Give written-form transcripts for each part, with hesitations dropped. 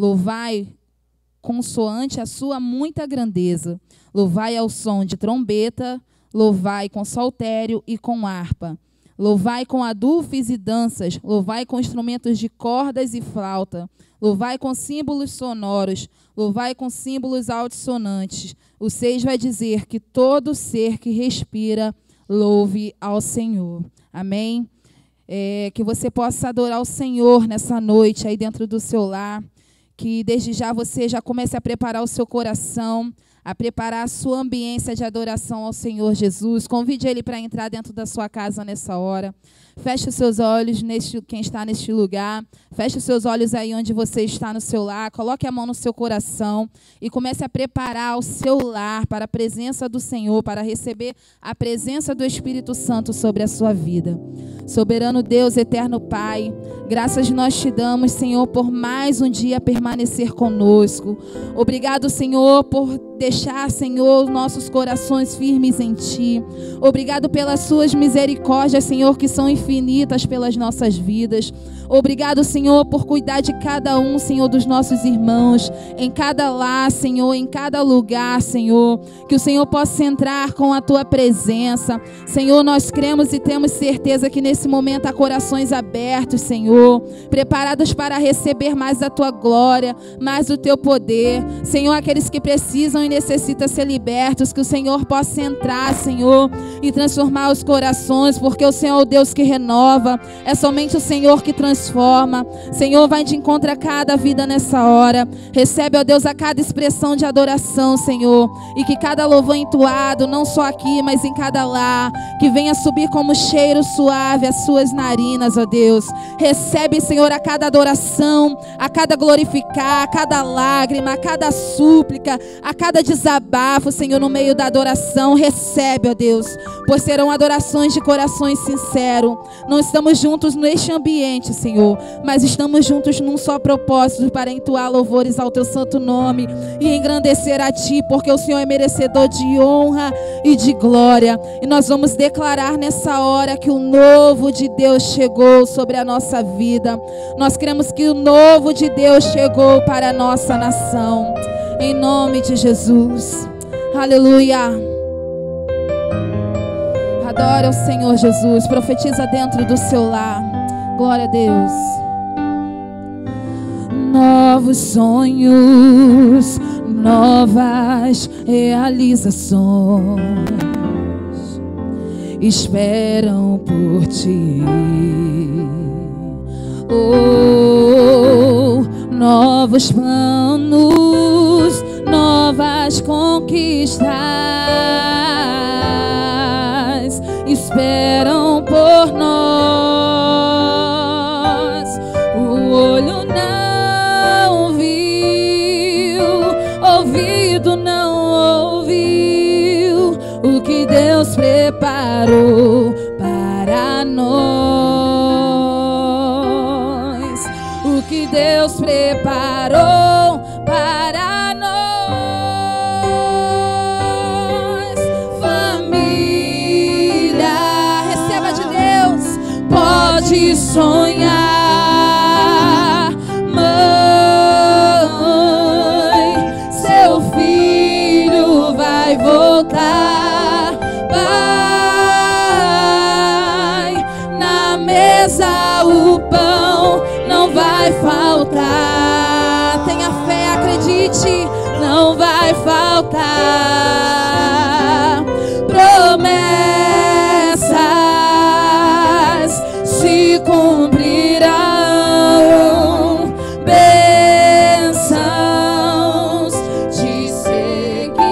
Louvai consoante a sua muita grandeza. Louvai ao som de trombeta, louvai com saltério e com harpa. Louvai com adufes e danças, louvai com instrumentos de cordas e flauta. Louvai com símbolos sonoros, louvai com símbolos altissonantes. O 6 vai dizer que todo ser que respira louve ao Senhor. Amém? Que você possa adorar o Senhor nessa noite aí dentro do seu lar. Que desde já você já comece a preparar o seu coração, a preparar a sua ambiência de adoração ao Senhor Jesus. Convide Ele para entrar dentro da sua casa nessa hora. Feche os seus olhos, quem está neste lugar. Feche os seus olhos aí onde você está no seu lar. Coloque a mão no seu coração e comece a preparar o seu lar para a presença do Senhor, para receber a presença do Espírito Santo sobre a sua vida. Soberano Deus, eterno Pai, graças nós te damos, Senhor, por mais um dia permanecer conosco. Obrigado, Senhor, por deixar, Senhor, nossos corações firmes em Ti. Obrigado pelas suas misericórdias, Senhor, que são infinitas pelas nossas vidas. Obrigado, Senhor, por cuidar de cada um, Senhor, dos nossos irmãos, em cada lar, Senhor, em cada lugar, Senhor, que o Senhor possa entrar com a Tua presença. Senhor, nós cremos e temos certeza que nesse momento há corações abertos, Senhor, preparados para receber mais da Tua glória, mais do Teu poder. Senhor, aqueles que precisam e necessitam ser libertos, que o Senhor possa entrar, Senhor, e transformar os corações, porque o Senhor é o Deus que renova, é somente o Senhor que transforma. Senhor, vai de encontro a cada vida nessa hora. Recebe, ó Deus, a cada expressão de adoração, Senhor, e que cada louvor entoado, não só aqui, mas em cada lar, que venha subir como cheiro suave às suas narinas, ó Deus. Recebe, Senhor, a cada adoração, a cada glorificar, a cada lágrima, a cada súplica, a cada desabafo, Senhor, no meio da adoração. Recebe, ó Deus, pois serão adorações de corações sinceros. Não estamos juntos neste ambiente, Senhor, mas estamos juntos num só propósito, para entoar louvores ao Teu santo nome e engrandecer a Ti, porque o Senhor é merecedor de honra e de glória. E nós vamos declarar nessa hora que o novo de Deus chegou sobre a nossa vida. Nós cremos que o novo de Deus chegou para a nossa nação, em nome de Jesus. Aleluia. Adora o Senhor Jesus. Profetiza dentro do seu lar. Glória a Deus. Novos sonhos, novas realizações esperam por Ti. Oh, novos planos, novas conquistas esperam por nós. O olho não viu, ouvido não ouviu o que Deus preparou para nós. O que Deus preparou para nós. Família, receba de Deus. Pode sonhar, mãe, seu filho vai voltar. Pai, na mesa o pão não vai faltar. Tenha fé, acredite, não vai faltar. Promessas se cumprirão, bênçãos te seguirão.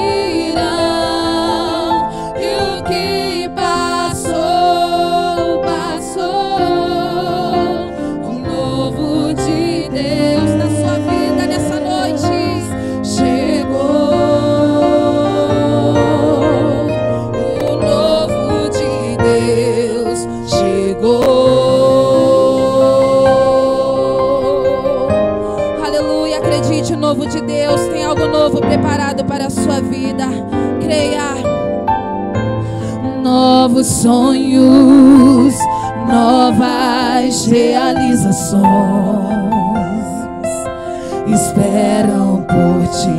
E o que passou, passou. O novo de Deus na sua vida nessa noite chegou. O novo de Deus chegou. Aleluia, acredite, o novo de Deus tem algo novo preparado para a sua vida. Creia. Novos sonhos, novas realizações esperam por ti.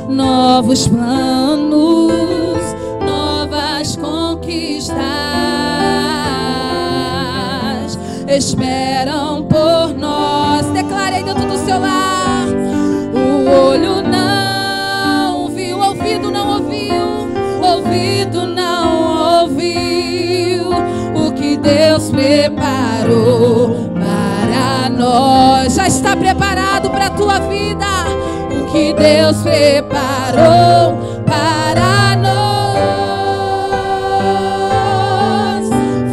Novos planos, novas conquistas esperam por nós. Declare aí dentro do seu lar. O olho não viu, ouvido não ouviu, ouvido não ouviu o que Deus preparou para nós. Já está preparado para a tua vida o que Deus preparou para nós.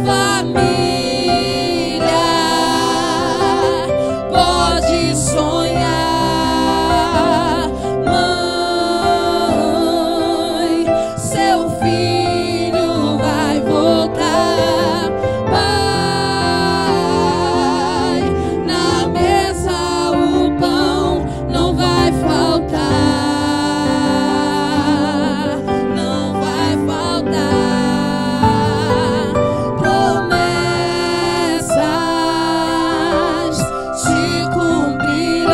Família, pode sonhar. Mãe, seu filho vai voltar. Pai, na mesa o pão não vai faltar. Não vai faltar. Promessas se cumprirão.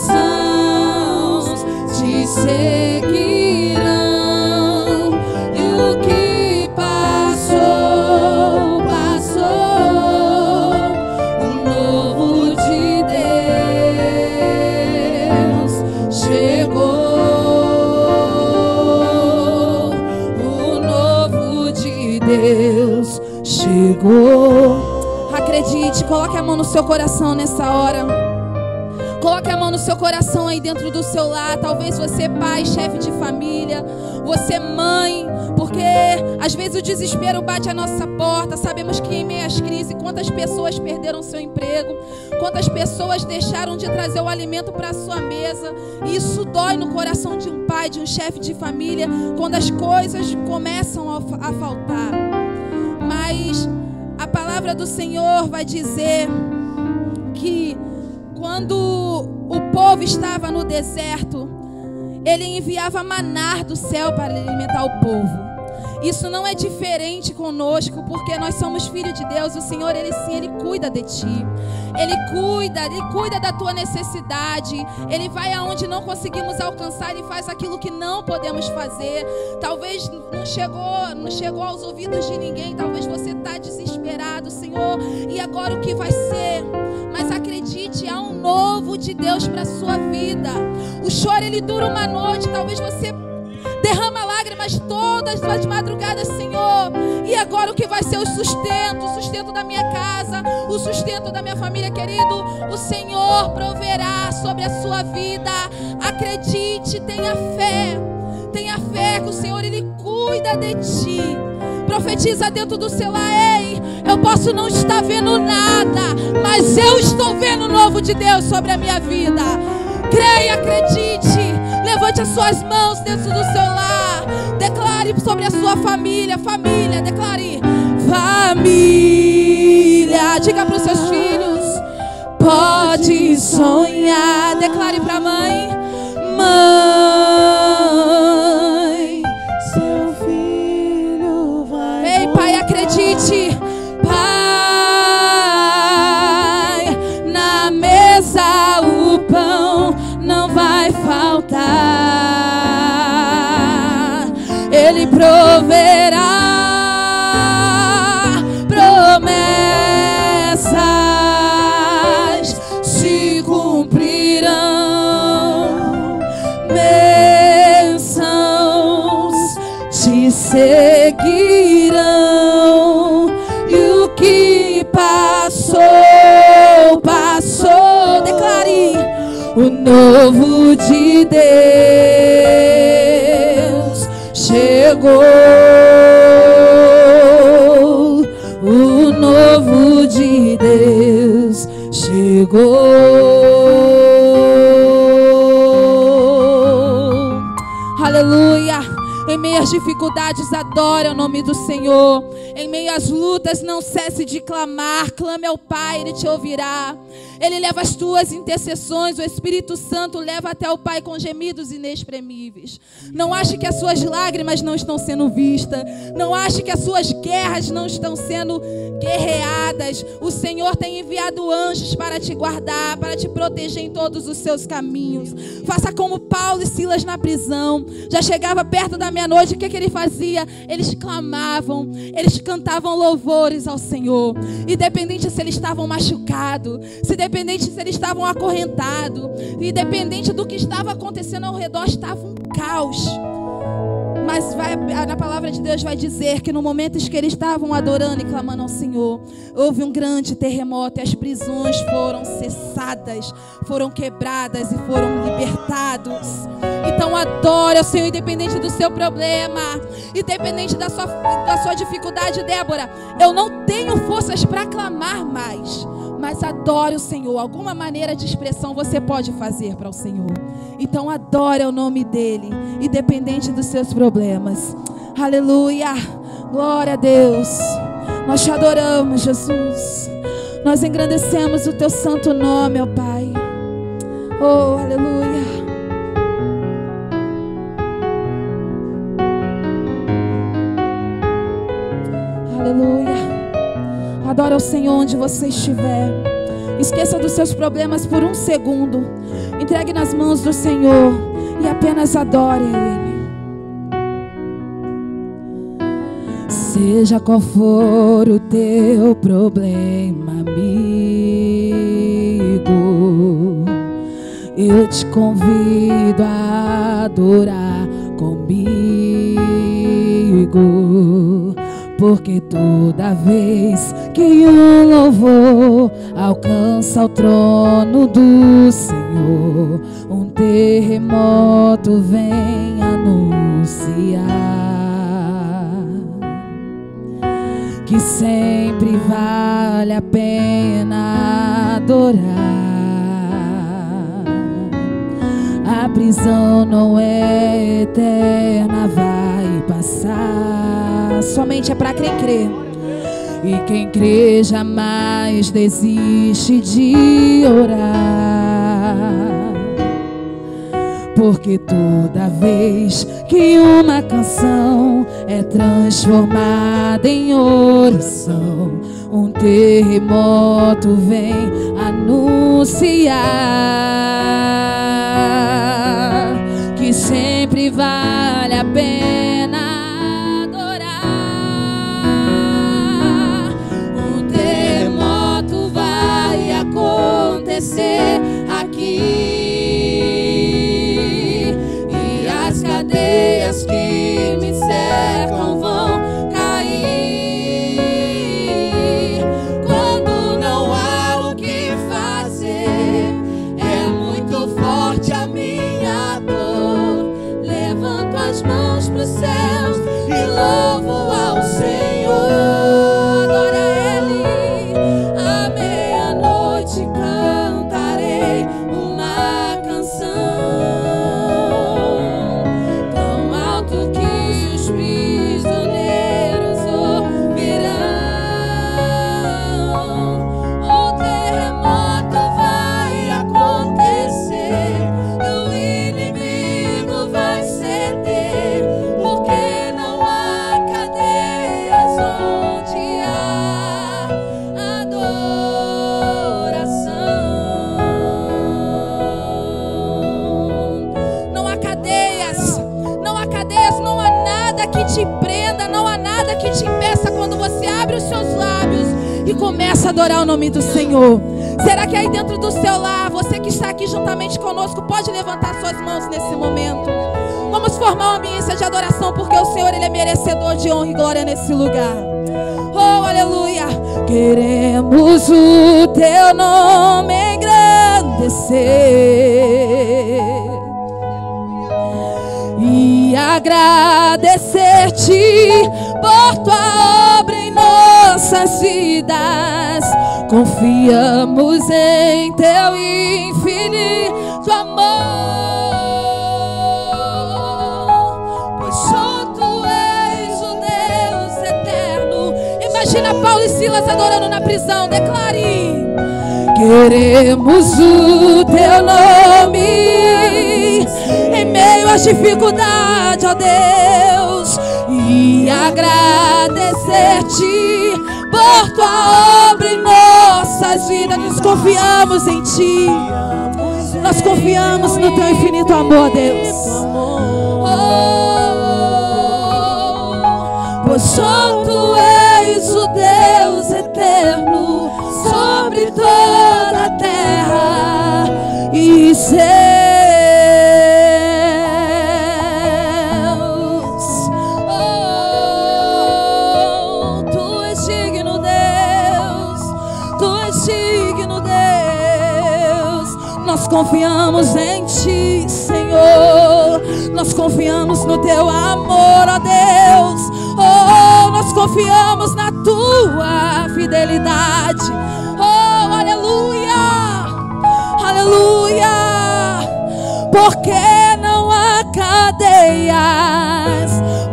Bênçãos te seguirão. E o que passou, passou. O novo de Deus chegou. O novo de Deus chegou. Acredite, coloque a mão no seu coração nessa hora. Coloque a mão no seu coração aí dentro do seu lar. Talvez você pai, chefe de família, você mãe, porque às vezes o desespero bate à nossa porta. Sabemos que em meio às crises, quantas pessoas perderam seu emprego, quantas pessoas deixaram de trazer o alimento para a sua mesa. E isso dói no coração de um pai, de um chefe de família, quando as coisas começam a faltar. Mas a palavra do Senhor vai dizer que quando o povo estava no deserto, Ele enviava maná do céu para alimentar o povo. Isso não é diferente conosco, porque nós somos filhos de Deus. O Senhor, Ele sim, Ele cuida de ti. Ele cuida da tua necessidade. Ele vai aonde não conseguimos alcançar. Ele faz aquilo que não podemos fazer. Talvez não chegou aos ouvidos de ninguém. Talvez você está desesperado, Senhor. E agora o que vai ser? Mas acredite, há um novo de Deus para a sua vida. O choro, ele dura uma noite. Talvez você derrama lágrimas todas as madrugadas, Senhor. E agora o que vai ser o sustento da minha casa, o sustento da minha família, querido? O Senhor proverá sobre a sua vida. Acredite, tenha fé que o Senhor, Ele cuida de ti. Profetiza dentro do seu lar. Ei, eu posso não estar vendo nada, mas eu estou vendo o novo de Deus sobre a minha vida. Creia, acredite. Levante as suas mãos dentro do seu lar. Declare sobre a sua família. Família, declare. Família. Diga para os seus filhos. Pode sonhar. Declare para a mãe. Mãe, seu filho vai. Ei, pai, acredite. Pai, na mesa o pão não vai faltar. Ele proverá. Promessas se cumprirão. Bênçãos te seguirão. E o que passou, passou. Declare. O novo de Deus chegou. O novo de Deus chegou. Aleluia. Em meio às dificuldades, adore o nome do Senhor. Em meio às lutas, não cesse de clamar. Clame ao Pai, Ele te ouvirá. Ele leva as tuas intercessões. O Espírito Santo leva até o Pai com gemidos inexprimíveis. Não ache que as suas lágrimas não estão sendo vistas. Não ache que as suas guerras não estão sendo guerreadas. O Senhor tem enviado anjos para te guardar, para te proteger em todos os seus caminhos. Faça como Paulo e Silas na prisão. Já chegava perto da meia-noite, o que ele fazia? Eles clamavam, eles cantavam louvores ao Senhor. Independente se eles estavam machucados, independente se eles estavam acorrentados, independente do que estava acontecendo ao redor, estava um caos. Mas na palavra de Deus vai dizer que no momento em que eles estavam adorando e clamando ao Senhor, houve um grande terremoto e as prisões foram cessadas, foram quebradas e foram libertados. Então adore ao Senhor, independente do seu problema, independente da sua dificuldade. Débora, eu não tenho forças para clamar mais, mas adore o Senhor. Alguma maneira de expressão você pode fazer para o Senhor. Então adore o nome dEle, independente dos seus problemas. Aleluia, glória a Deus. Nós te adoramos, Jesus. Nós engrandecemos o teu santo nome, ó Pai. Oh, aleluia. Aleluia. Adore ao Senhor onde você estiver. Esqueça dos seus problemas por um segundo. Entregue nas mãos do Senhor e apenas adore Ele. Seja qual for o teu problema, amigo, eu te convido a adorar comigo. Porque toda vez que um louvor alcança o trono do Senhor, um terremoto vem anunciar que sempre vale a pena adorar. A prisão não é eterna, vai passar. Somente é para quem crê. E quem crê jamais desiste de orar. Porque toda vez que uma canção é transformada em oração, um terremoto vem anunciar que sempre vale a pena adorar. Um terremoto vai acontecer aqui. Cadeias que me cercam vão cair. Quando não há o que fazer, é muito forte a minha dor. Levanto as mãos para os céus e louvo ao Senhor. Adora Ele. À meia-noite cantarei uma canção. Começa a adorar o nome do Senhor. Será que aí dentro do seu lar, você que está aqui juntamente conosco, pode levantar suas mãos nesse momento? Vamos formar uma ambiência de adoração, porque o Senhor, Ele é merecedor de honra e glória nesse lugar. Oh, aleluia. Queremos o teu nome engrandecer e agradecer-te por tua obra em nossas vidas. Confiamos em teu infinito amor, pois só tu Imagina Paulo e Silas adorando na prisão. Declare: queremos o teu nome em meio às dificuldades, ó Deus, e agradecer-te por tua obra em nossas vidas. Nós confiamos em ti. Nós confiamos no teu infinito amor, Deus. Pois só tu és o Deus eterno sobre toda a terra e céus. Tu és digno, Deus. Tu és digno, Deus. Nós confiamos em ti, Senhor. Nós confiamos no teu amor, ó Deus. Oh, nós confiamos na tua fidelidade. Oh, aleluia, aleluia. Porque não há cadeias,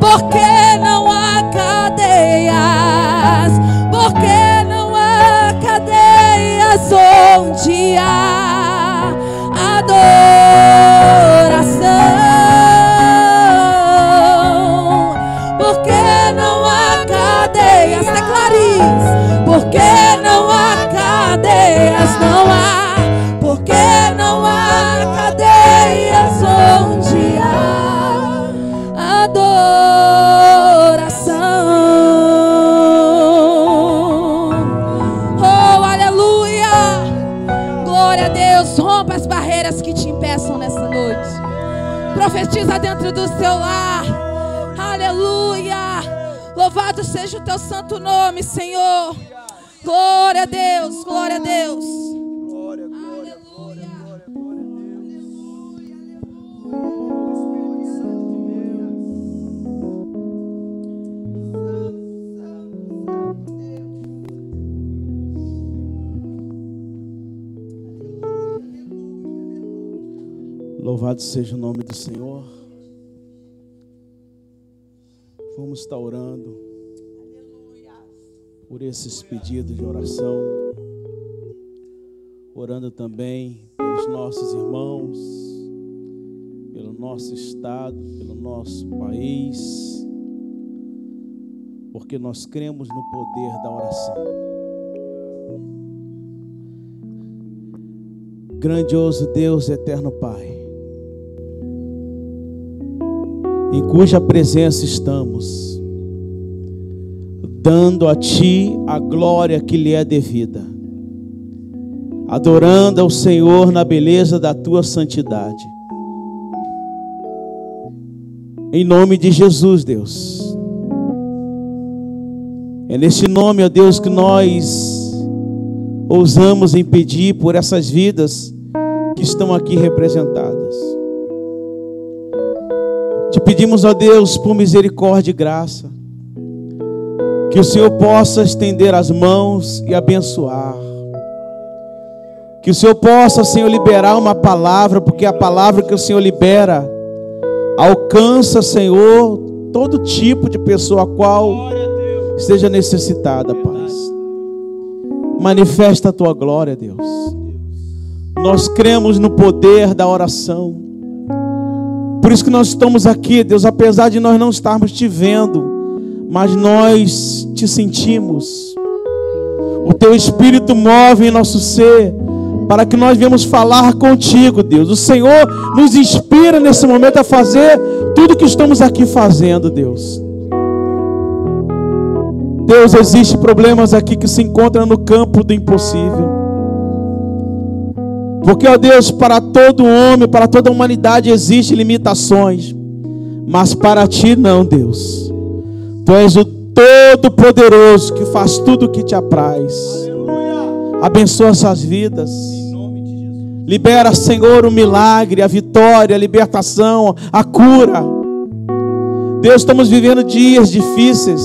porque não há cadeias, porque não há cadeias onde há adoração. Declare: porque não há cadeias, não há, porque não há cadeias onde há adoração. Oh, aleluia, glória a Deus. Rompa as barreiras que te impeçam nessa noite. Profetiza dentro do seu lar. Aleluia. Louvado seja o teu santo nome, Senhor. Glória a Deus, glória a Deus. Glória, glória, glória, glória, glória a Deus. Louvado seja o nome do Senhor. Vamos estar orando por esses pedidos de oração, orando também pelos nossos irmãos, pelo nosso estado, pelo nosso país, porque nós cremos no poder da oração. Grandioso Deus, eterno Pai, em cuja presença estamos, dando a Ti a glória que lhe é devida, adorando ao Senhor na beleza da Tua santidade. Em nome de Jesus, Deus. É neste nome, ó Deus, que nós ousamos em pedir por essas vidas que estão aqui representadas. Te pedimos, ó Deus, por misericórdia e graça, que o Senhor possa estender as mãos e abençoar. Que o Senhor possa, Senhor, liberar uma palavra, porque a palavra que o Senhor libera alcança, Senhor, todo tipo de pessoa a qual esteja necessitada, Pai. Manifesta a Tua glória, Deus. Nós cremos no poder da oração. Por isso que nós estamos aqui, Deus, apesar de nós não estarmos te vendo, mas nós te sentimos. O Teu Espírito move em nosso ser, para que nós venhamos falar contigo, Deus. O Senhor nos inspira nesse momento a fazer tudo o que estamos aqui fazendo, Deus. Deus, existem problemas aqui que se encontram no campo do impossível. Porque, ó Deus, para todo homem, para toda a humanidade existem limitações. Mas para Ti não, Deus. Tu és o Todo-Poderoso que faz tudo o que Te apraz. Abençoa essas vidas. Libera, Senhor, o milagre, a vitória, a libertação, a cura. Deus, estamos vivendo dias difíceis.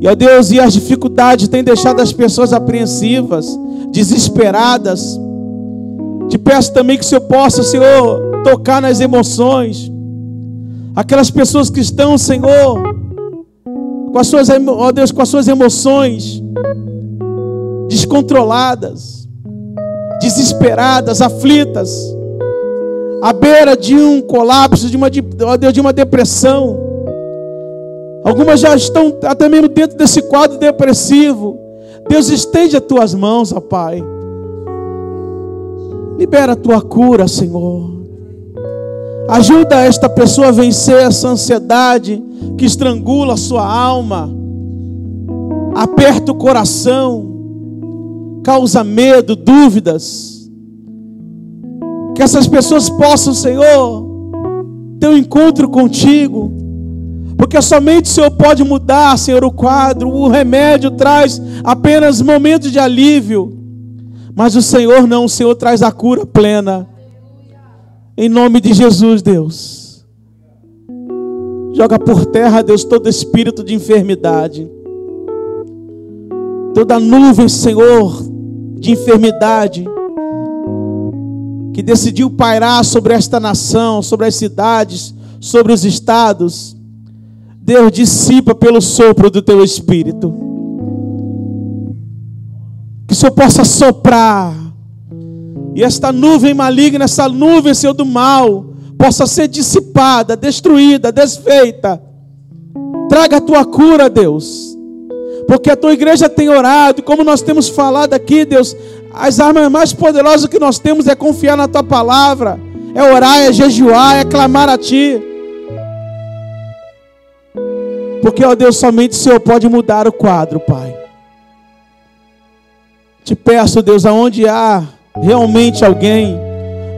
E, ó Deus, e as dificuldades têm deixado as pessoas apreensivas, desesperadas. Te peço também que o Senhor possa, Senhor, tocar nas emoções. Aquelas pessoas que estão, Senhor, com as suas, ó Deus, com as suas emoções descontroladas, desesperadas, aflitas, à beira de um colapso, ó Deus, de uma depressão. Algumas já estão até mesmo dentro desse quadro depressivo. Deus, estende as tuas mãos, ó Pai. Libera a tua cura, Senhor. Ajuda esta pessoa a vencer essa ansiedade que estrangula a sua alma, aperta o coração, causa medo, dúvidas. Que essas pessoas possam, Senhor, ter um encontro contigo, porque somente o Senhor pode mudar, Senhor, o quadro. O remédio traz apenas momentos de alívio, mas o Senhor não, o Senhor traz a cura plena. Em nome de Jesus, Deus, joga por terra, Deus, todo espírito de enfermidade, toda nuvem, Senhor, de enfermidade que decidiu pairar sobre esta nação, sobre as cidades, sobre os estados. Deus, dissipa pelo sopro do teu Espírito. Que o Senhor possa soprar, e esta nuvem maligna, essa nuvem, Senhor, do mal, possa ser dissipada, destruída, desfeita. Traga a tua cura, Deus, porque a tua igreja tem orado, e como nós temos falado aqui, Deus, as armas mais poderosas que nós temos é confiar na tua palavra, é orar, é jejuar, é clamar a ti. Porque, ó Deus, somente o Senhor pode mudar o quadro, Pai. Te peço, Deus, aonde há realmente alguém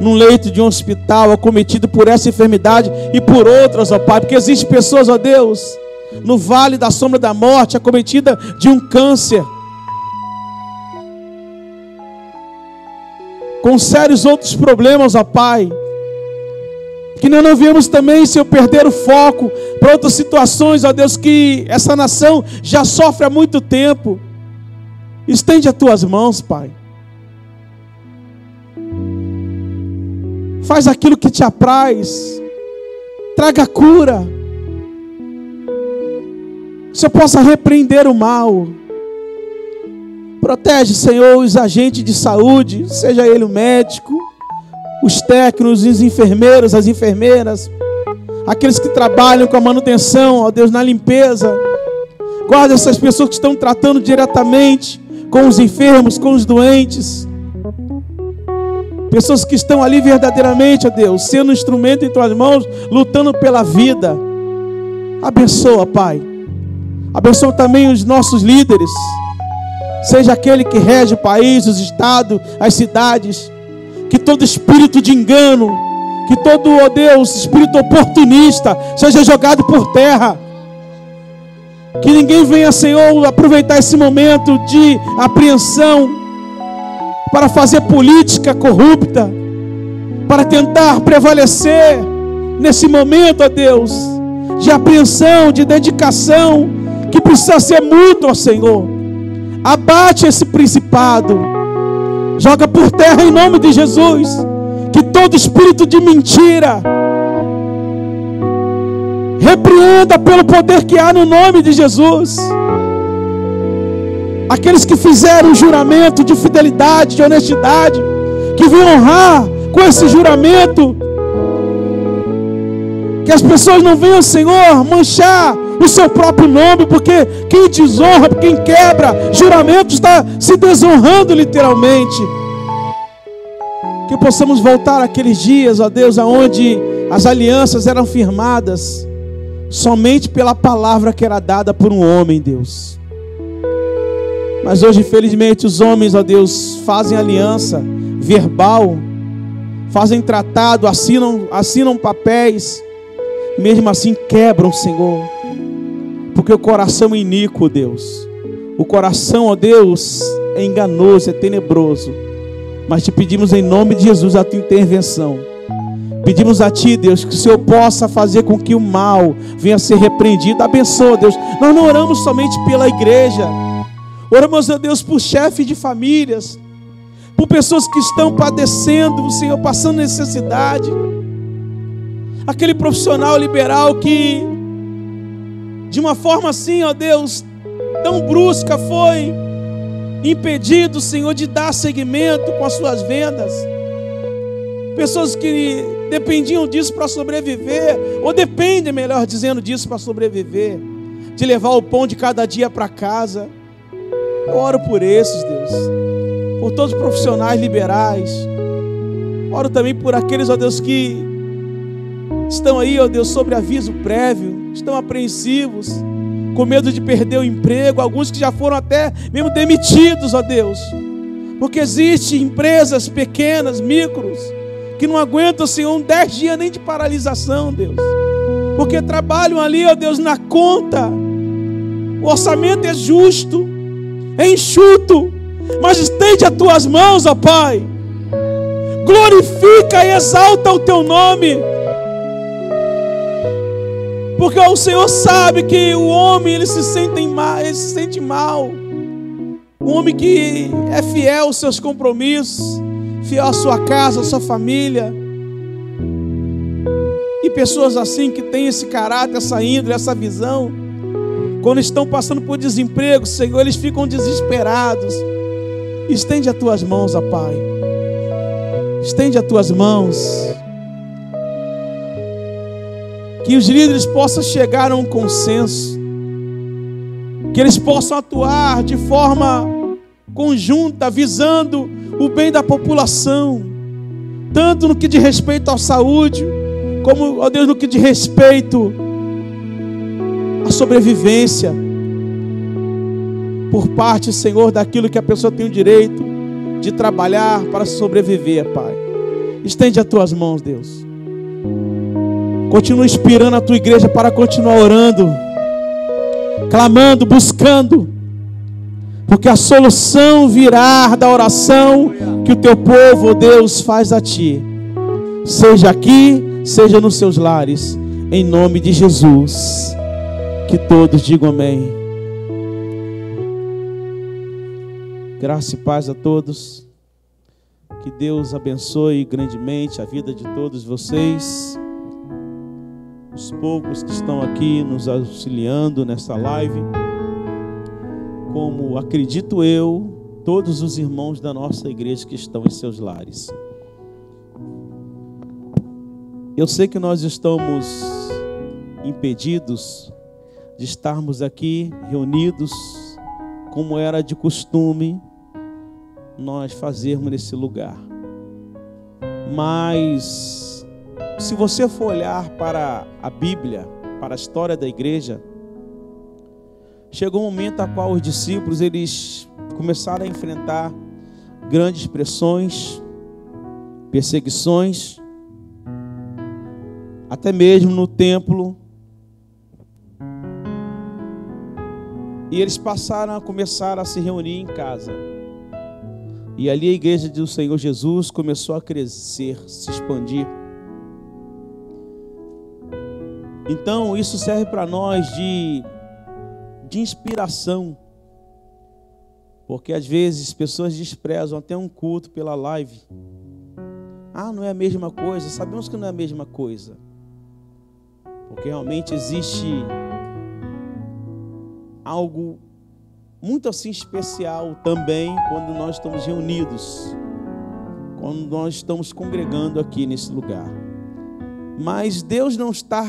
num leito de um hospital acometido por essa enfermidade e por outras, ó Pai, porque existem pessoas, ó Deus, no vale da sombra da morte, acometida de um câncer, com sérios outros problemas, ó Pai, que nós não viemos também, Senhor, perder o foco para outras situações, ó Deus, que essa nação já sofre há muito tempo. Estende as tuas mãos, Pai. Faz aquilo que te apraz. Traga cura. Que o Senhor possa repreender o mal. Protege, Senhor, os agentes de saúde, seja ele o médico, os técnicos, os enfermeiros, as enfermeiras, aqueles que trabalham com a manutenção, ó Deus, na limpeza. Guarda essas pessoas que estão tratando diretamente com os enfermos, com os doentes. Pessoas que estão ali verdadeiramente, ó Deus, sendo um instrumento em tuas mãos, lutando pela vida. Abençoa, Pai. Abençoa também os nossos líderes. Seja aquele que rege o país, os estados, as cidades. Que todo espírito de engano, que todo, ó Deus, espírito oportunista seja jogado por terra. Que ninguém venha, Senhor, aproveitar esse momento de apreensão para fazer política corrupta, para tentar prevalecer nesse momento, ó Deus, de apreensão, de dedicação, que precisa ser mútua, Senhor. Abate esse principado, joga por terra em nome de Jesus. Que todo espírito de mentira repreenda pelo poder que há no nome de Jesus. Aqueles que fizeram um juramento de fidelidade, de honestidade, que venham honrar com esse juramento. Que as pessoas não venham, Senhor, manchar o seu próprio nome, porque quem desonra, quem quebra juramento, está se desonrando literalmente. Que possamos voltar àqueles dias, ó Deus, aonde as alianças eram firmadas somente pela palavra que era dada por um homem, Deus. Mas hoje, infelizmente, os homens, ó Deus, fazem aliança verbal, fazem tratado, assinam papéis, mesmo assim quebram, Senhor, porque o coração é iníquo, Deus. O coração, ó Deus, é enganoso, é tenebroso. Mas te pedimos em nome de Jesus a tua intervenção. Pedimos a ti, Deus, que o Senhor possa fazer com que o mal venha a ser repreendido. Abençoa, Deus. Nós não oramos somente pela igreja. Oramos, ó Deus, por chefes de famílias, por pessoas que estão padecendo, Senhor, passando necessidade. Aquele profissional liberal que de uma forma assim, ó Deus, tão brusca, foi impedido, Senhor, de dar seguimento com as suas vendas. Pessoas que dependiam disso para sobreviver, ou dependem, melhor dizendo, disso para sobreviver, de levar o pão de cada dia para casa. Eu oro por esses, Deus, por todos os profissionais liberais. Oro também por aqueles, ó Deus, que estão aí, ó Deus, sobre aviso prévio, estão apreensivos, com medo de perder o emprego, alguns que já foram até mesmo demitidos, ó Deus, porque existem empresas pequenas, micros, que não aguentam, Senhor, 10 dias nem de paralisação, Deus, porque trabalham ali, ó Deus, na conta. O orçamento é justo, é enxuto, mas estende as tuas mãos, ó Pai, glorifica e exalta o teu nome, porque o Senhor sabe que o homem ele se sente mal. Um homem que é fiel aos seus compromissos, fiel à sua casa, à sua família. E pessoas assim que têm esse caráter, essa índole, essa visão, quando estão passando por desemprego, Senhor, eles ficam desesperados. Estende as tuas mãos, ó Pai. Estende as tuas mãos. Que os líderes possam chegar a um consenso, que eles possam atuar de forma conjunta, visando o bem da população, tanto no que diz respeito à saúde, como, ó Deus, no que diz respeito à sobrevivência, por parte, Senhor, daquilo que a pessoa tem o direito de trabalhar para sobreviver, Pai. Estende as tuas mãos, Deus. Continua inspirando a tua igreja para continuar orando, clamando, buscando, porque a solução virá da oração que o teu povo, Deus, faz a ti, seja aqui, seja nos seus lares, em nome de Jesus. Que todos digam amém. Graça e paz a todos. Que Deus abençoe grandemente a vida de todos vocês. Os poucos que estão aqui nos auxiliando nessa live, como acredito eu, todos os irmãos da nossa igreja que estão em seus lares. Eu sei que nós estamos impedidos de estarmos aqui reunidos, como era de costume nós fazermos nesse lugar. Mas se você for olhar para a Bíblia, para a história da igreja, chegou um momento a qual os discípulos eles começaram a enfrentar grandes pressões, perseguições, até mesmo no templo. E eles passaram a começar a se reunir em casa. E ali a igreja do Senhor Jesus começou a crescer, se expandir. Então isso serve para nós de inspiração, porque às vezes pessoas desprezam até um culto pela live. Ah, não é a mesma coisa. Sabemos que não é a mesma coisa, porque realmente existe algo muito assim especial também quando nós estamos reunidos, quando nós estamos congregando aqui nesse lugar. Mas Deus não está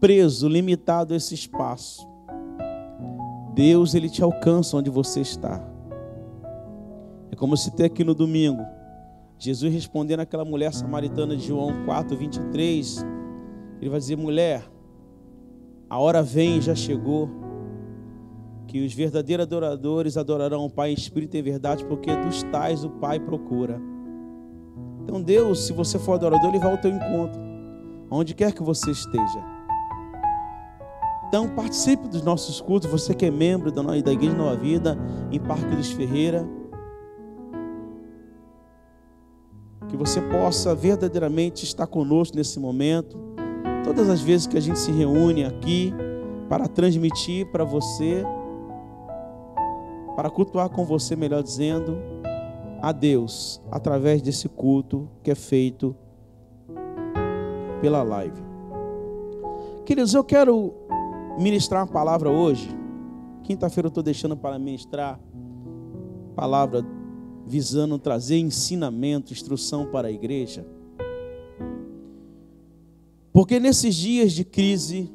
preso, limitado a esse espaço. Deus, Ele te alcança onde você está. É como se tem aqui no domingo, Jesus respondendo àquela mulher samaritana de João 4:23, Ele vai dizer: mulher, a hora vem, já chegou, que os verdadeiros adoradores adorarão o Pai em espírito e em verdade, porque dos tais o Pai procura. Então Deus, se você for adorador, Ele vai ao teu encontro, onde quer que você esteja. Então participe dos nossos cultos, você que é membro da Igreja Nova Vida, em Parque dos Ferreira, que você possa verdadeiramente estar conosco nesse momento, todas as vezes que a gente se reúne aqui, para transmitir para você, para cultuar com você, melhor dizendo, a Deus, através desse culto que é feito pela live. Queridos, eu quero ministrar uma palavra hoje. Quinta-feira eu estou deixando para ministrar palavra visando trazer ensinamento, instrução para a igreja. Porque nesses dias de crise,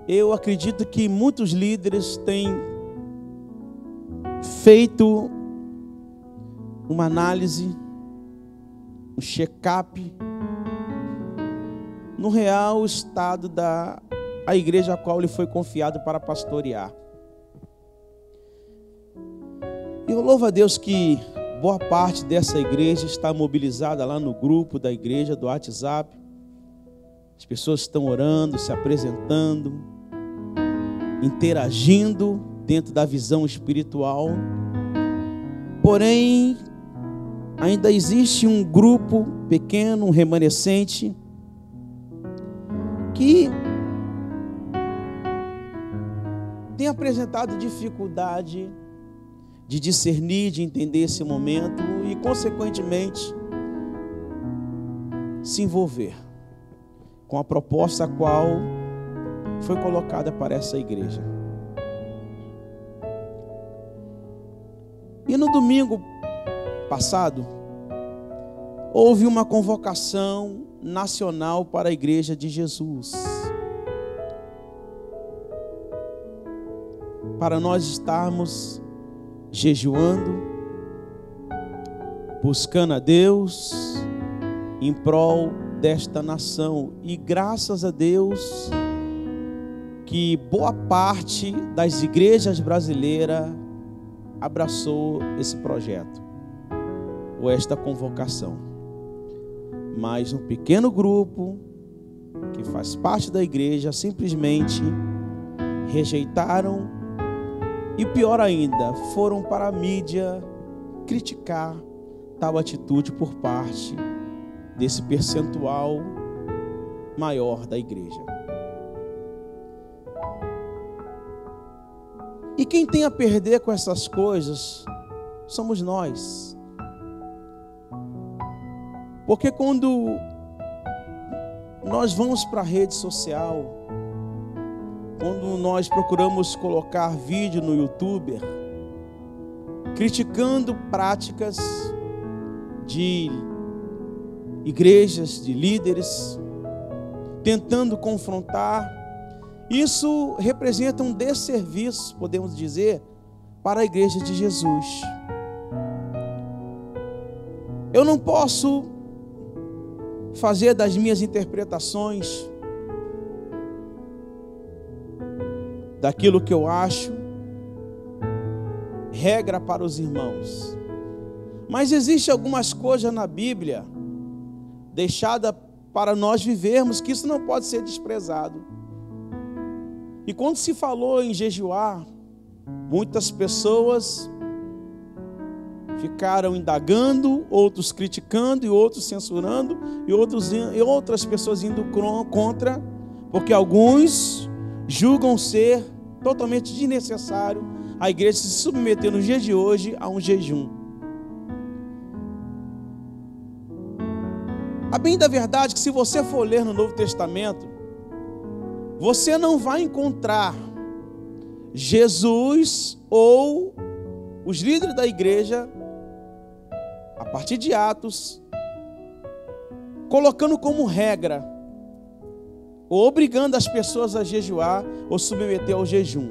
eu acredito que muitos líderes têm feito uma análise, um check-up no real estado da igreja a qual lhe foi confiado para pastorear. E eu louvo a Deus que boa parte dessa igreja está mobilizada lá no grupo da igreja do WhatsApp. As pessoas estão orando, se apresentando, interagindo dentro da visão espiritual. Porém, ainda existe um grupo pequeno, um remanescente, que tem apresentado dificuldade de discernir, de entender esse momento e, consequentemente, se envolver com a proposta a qual foi colocada para essa igreja. E no domingo passado, houve uma convocação nacional para a Igreja de Jesus, para nós estarmos jejuando, buscando a Deus em prol desta nação. E graças a Deus que boa parte das igrejas brasileiras abraçou esse projeto, ou esta convocação. Mas um pequeno grupo que faz parte da igreja simplesmente rejeitaram e, pior ainda, foram para a mídia criticar tal atitude por parte desse percentual maior da igreja. E quem tem a perder com essas coisas somos nós. Porque quando nós vamos para a rede social, quando nós procuramos colocar vídeo no YouTube, criticando práticas de igrejas, de líderes, tentando confrontar, isso representa um desserviço, podemos dizer, para a igreja de Jesus. Eu não posso fazer das minhas interpretações, daquilo que eu acho, regra para os irmãos. Mas existem algumas coisas na Bíblia deixada para nós vivermos, que isso não pode ser desprezado. E quando se falou em jejuar, muitas pessoas ficaram indagando, outros criticando e outros censurando, e outras pessoas indo contra, porque alguns julgam ser totalmente desnecessário a igreja se submeter no dia de hoje a um jejum. A bem da verdade que, se você for ler no Novo Testamento, você não vai encontrar Jesus ou os líderes da igreja, a partir de Atos, colocando como regra, ou obrigando as pessoas a jejuar ou submeter ao jejum.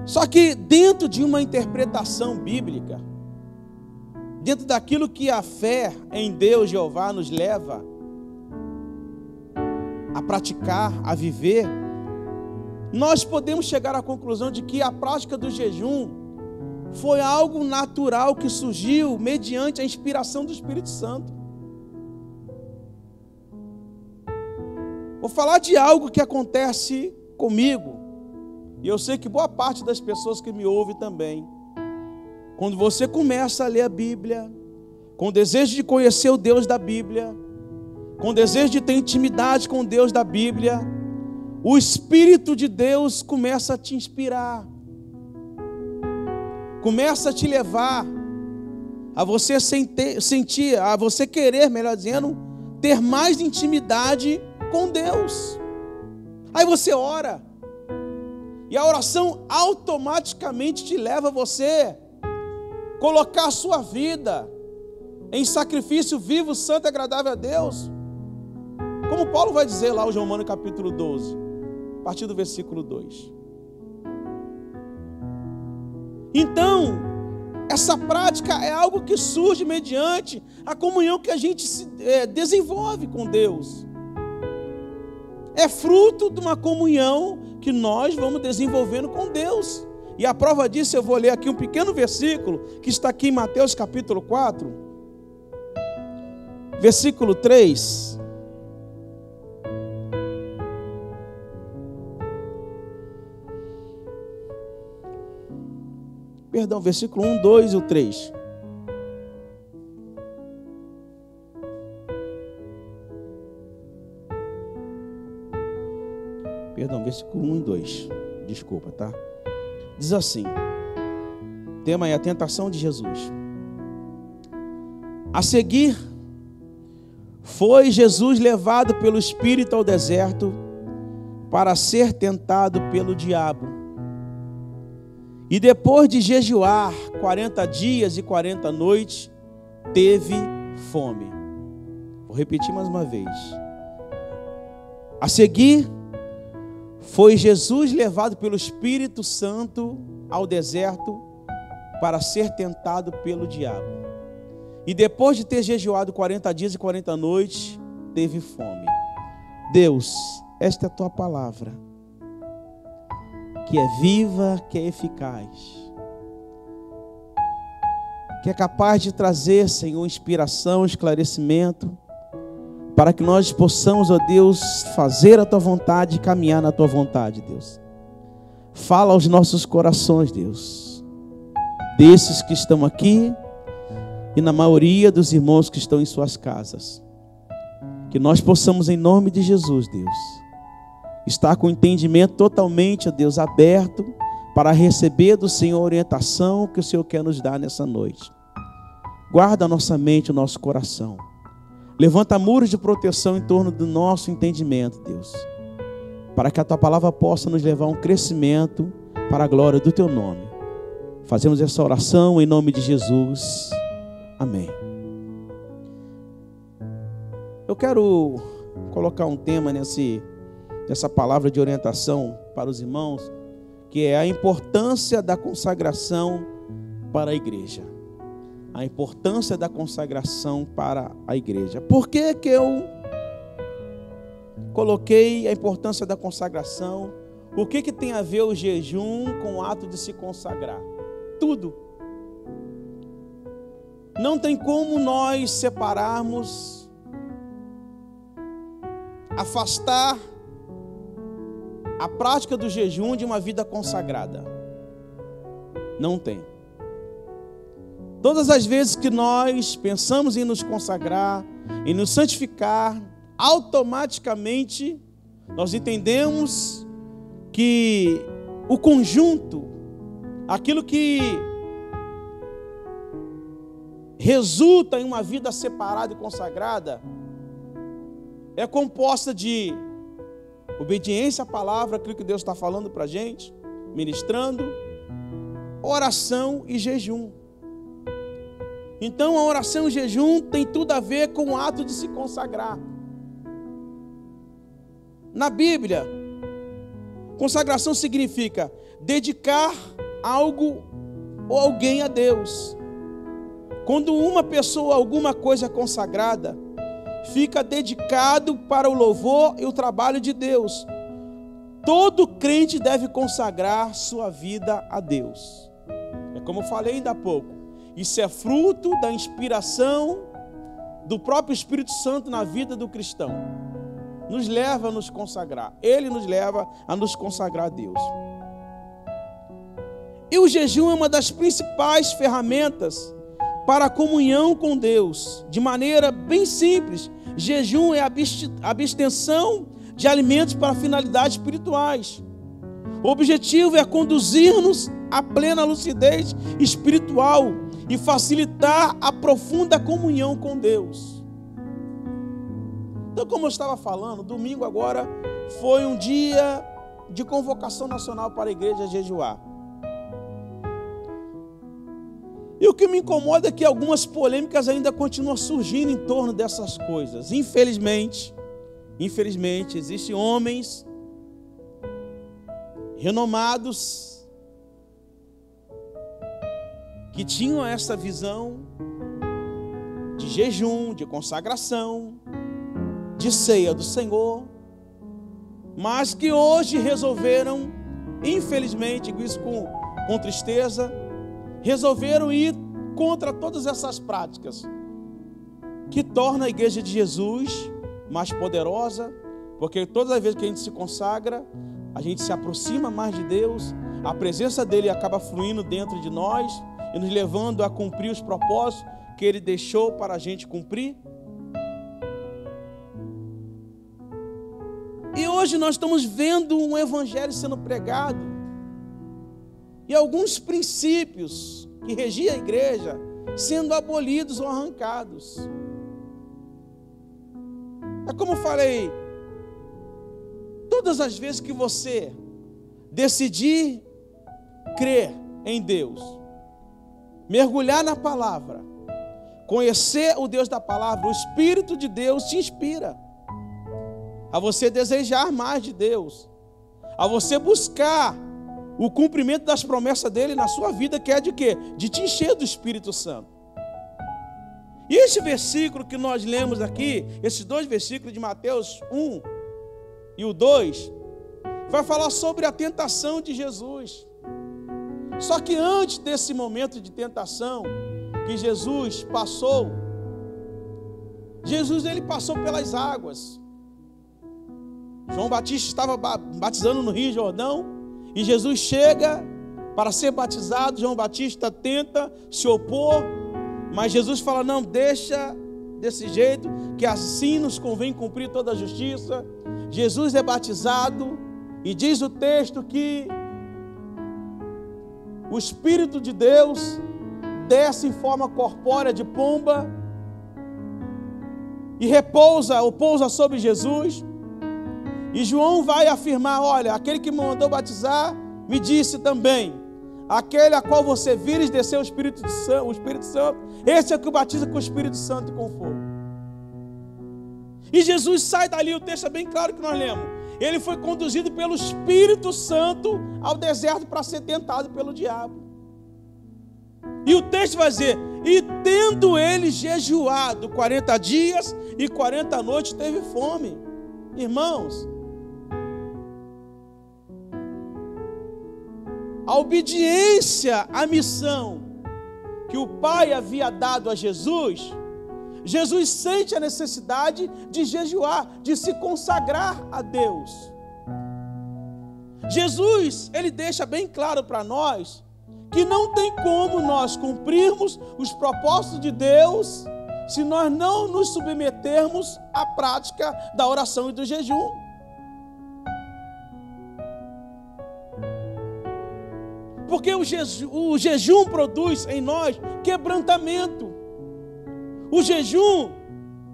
Só que dentro de uma interpretação bíblica, dentro daquilo que a fé em Deus, Jeová, nos leva a praticar, a viver, nós podemos chegar à conclusão de que a prática do jejum foi algo natural que surgiu mediante a inspiração do Espírito Santo. Vou falar de algo que acontece comigo, e eu sei que boa parte das pessoas que me ouvem também. Quando você começa a ler a Bíblia, com desejo de conhecer o Deus da Bíblia, com desejo de ter intimidade com o Deus da Bíblia, o Espírito de Deus começa a te inspirar, começa a te levar a você sentir, a você querer, melhor dizendo, ter mais intimidade com Deus. Aí você ora, e a oração automaticamente te leva a você colocar a sua vida em sacrifício vivo, santo e agradável a Deus. Como Paulo vai dizer lá, em Romanos capítulo 12, a partir do versículo 2. Então, essa prática é algo que surge mediante a comunhão que a gente desenvolve com Deus. É fruto de uma comunhão que nós vamos desenvolvendo com Deus. E a prova disso, eu vou ler aqui um pequeno versículo, que está aqui em Mateus capítulo 4, versículo 3. Perdão, versículo 1, 2 e o 3. Perdão, versículo 1 e 2. Desculpa, tá? Diz assim: tema é a tentação de Jesus. A seguir, foi Jesus levado pelo Espírito ao deserto para ser tentado pelo diabo. E depois de jejuar 40 dias e 40 noites, teve fome. Vou repetir mais uma vez. A seguir, foi Jesus levado pelo Espírito Santo ao deserto para ser tentado pelo diabo. E depois de ter jejuado 40 dias e 40 noites, teve fome. Deus, esta é a tua palavra, que é viva, que é eficaz, que é capaz de trazer, Senhor, inspiração, esclarecimento, para que nós possamos, ó Deus, fazer a tua vontade e caminhar na tua vontade, Deus. Fala aos nossos corações, Deus, desses que estão aqui e na maioria dos irmãos que estão em suas casas. Que nós possamos, em nome de Jesus, Deus, estar com o entendimento totalmente, ó Deus, aberto para receber do Senhor a orientação que o Senhor quer nos dar nessa noite. Guarda a nossa mente, o nosso coração. Levanta muros de proteção em torno do nosso entendimento, Deus, para que a tua palavra possa nos levar a um crescimento para a glória do teu nome. Fazemos essa oração em nome de Jesus. Amém. Eu quero colocar um tema nessa palavra de orientação para os irmãos, que é a importância da consagração para a igreja. A importância da consagração para a igreja. Por que que eu coloquei a importância da consagração? O que que tem a ver o jejum com o ato de se consagrar? Tudo. Não tem como nós separarmos, afastar a prática do jejum de uma vida consagrada. Não tem. Todas as vezes que nós pensamos em nos consagrar, em nos santificar, automaticamente nós entendemos que o conjunto, aquilo que resulta em uma vida separada e consagrada, é composta de obediência à palavra, aquilo que Deus está falando para a gente, ministrando, oração e jejum. Então a oração e o jejum tem tudo a ver com o ato de se consagrar. Na Bíblia, consagração significa dedicar algo ou alguém a Deus. Quando uma pessoa, alguma coisa é consagrada, fica dedicado para o louvor e o trabalho de Deus. Todo crente deve consagrar sua vida a Deus. É como eu falei ainda há pouco. Isso é fruto da inspiração do próprio Espírito Santo na vida do cristão. Nos leva a nos consagrar. Ele nos leva a nos consagrar a Deus. E o jejum é uma das principais ferramentas para a comunhão com Deus. De maneira bem simples, jejum é a abstenção de alimentos para finalidades espirituais. O objetivo é conduzir-nos à plena lucidez espiritual e facilitar a profunda comunhão com Deus. Então, como eu estava falando, domingo agora foi um dia de convocação nacional para a igreja jejuar. E o que me incomoda é que algumas polêmicas ainda continuam surgindo em torno dessas coisas. Infelizmente, existem homens renomados que tinham essa visão de jejum, de consagração, de ceia do Senhor, mas que hoje resolveram, infelizmente, isso com tristeza, resolveram ir contra todas essas práticas que torna a igreja de Jesus mais poderosa, porque todas as vezes que a gente se consagra, a gente se aproxima mais de Deus, a presença dele acaba fluindo dentro de nós e nos levando a cumprir os propósitos que ele deixou para a gente cumprir. E hoje nós estamos vendo um evangelho sendo pregado e alguns princípios que regiam a igreja sendo abolidos ou arrancados. É como eu falei, todas as vezes que você decidir crer em Deus, mergulhar na palavra, conhecer o Deus da palavra, o Espírito de Deus te inspira a você desejar mais de Deus, a você buscar o cumprimento das promessas dele na sua vida, que é de quê? De te encher do Espírito Santo. E esse versículo que nós lemos aqui, esses dois versículos de Mateus 1 e o 2, vai falar sobre a tentação de Jesus. Só que antes desse momento de tentação que Jesus passou, ele passou pelas águas. João Batista estava batizando no Rio Jordão, e Jesus chega para ser batizado. João Batista tenta se opor, mas Jesus fala, não, deixa desse jeito, que assim nos convém cumprir toda a justiça. Jesus é batizado, e diz o texto que o Espírito de Deus desce em forma corpórea de pomba, e pousa sobre Jesus. E João vai afirmar, olha, aquele que me mandou batizar, me disse também, aquele a qual você vires descer o Espírito Santo, esse é o que batiza com o Espírito Santo e com fogo. E Jesus sai dali, o texto é bem claro que nós lemos, ele foi conduzido pelo Espírito Santo ao deserto para ser tentado pelo diabo. E o texto vai dizer, e tendo ele jejuado 40 dias e 40 noites, teve fome. Irmãos, a obediência à missão que o Pai havia dado a Jesus, Jesus sente a necessidade de jejuar, de se consagrar a Deus. Jesus, ele deixa bem claro para nós que não tem como nós cumprirmos os propósitos de Deus se nós não nos submetermos à prática da oração e do jejum. Porque o jejum produz em nós quebrantamento. O jejum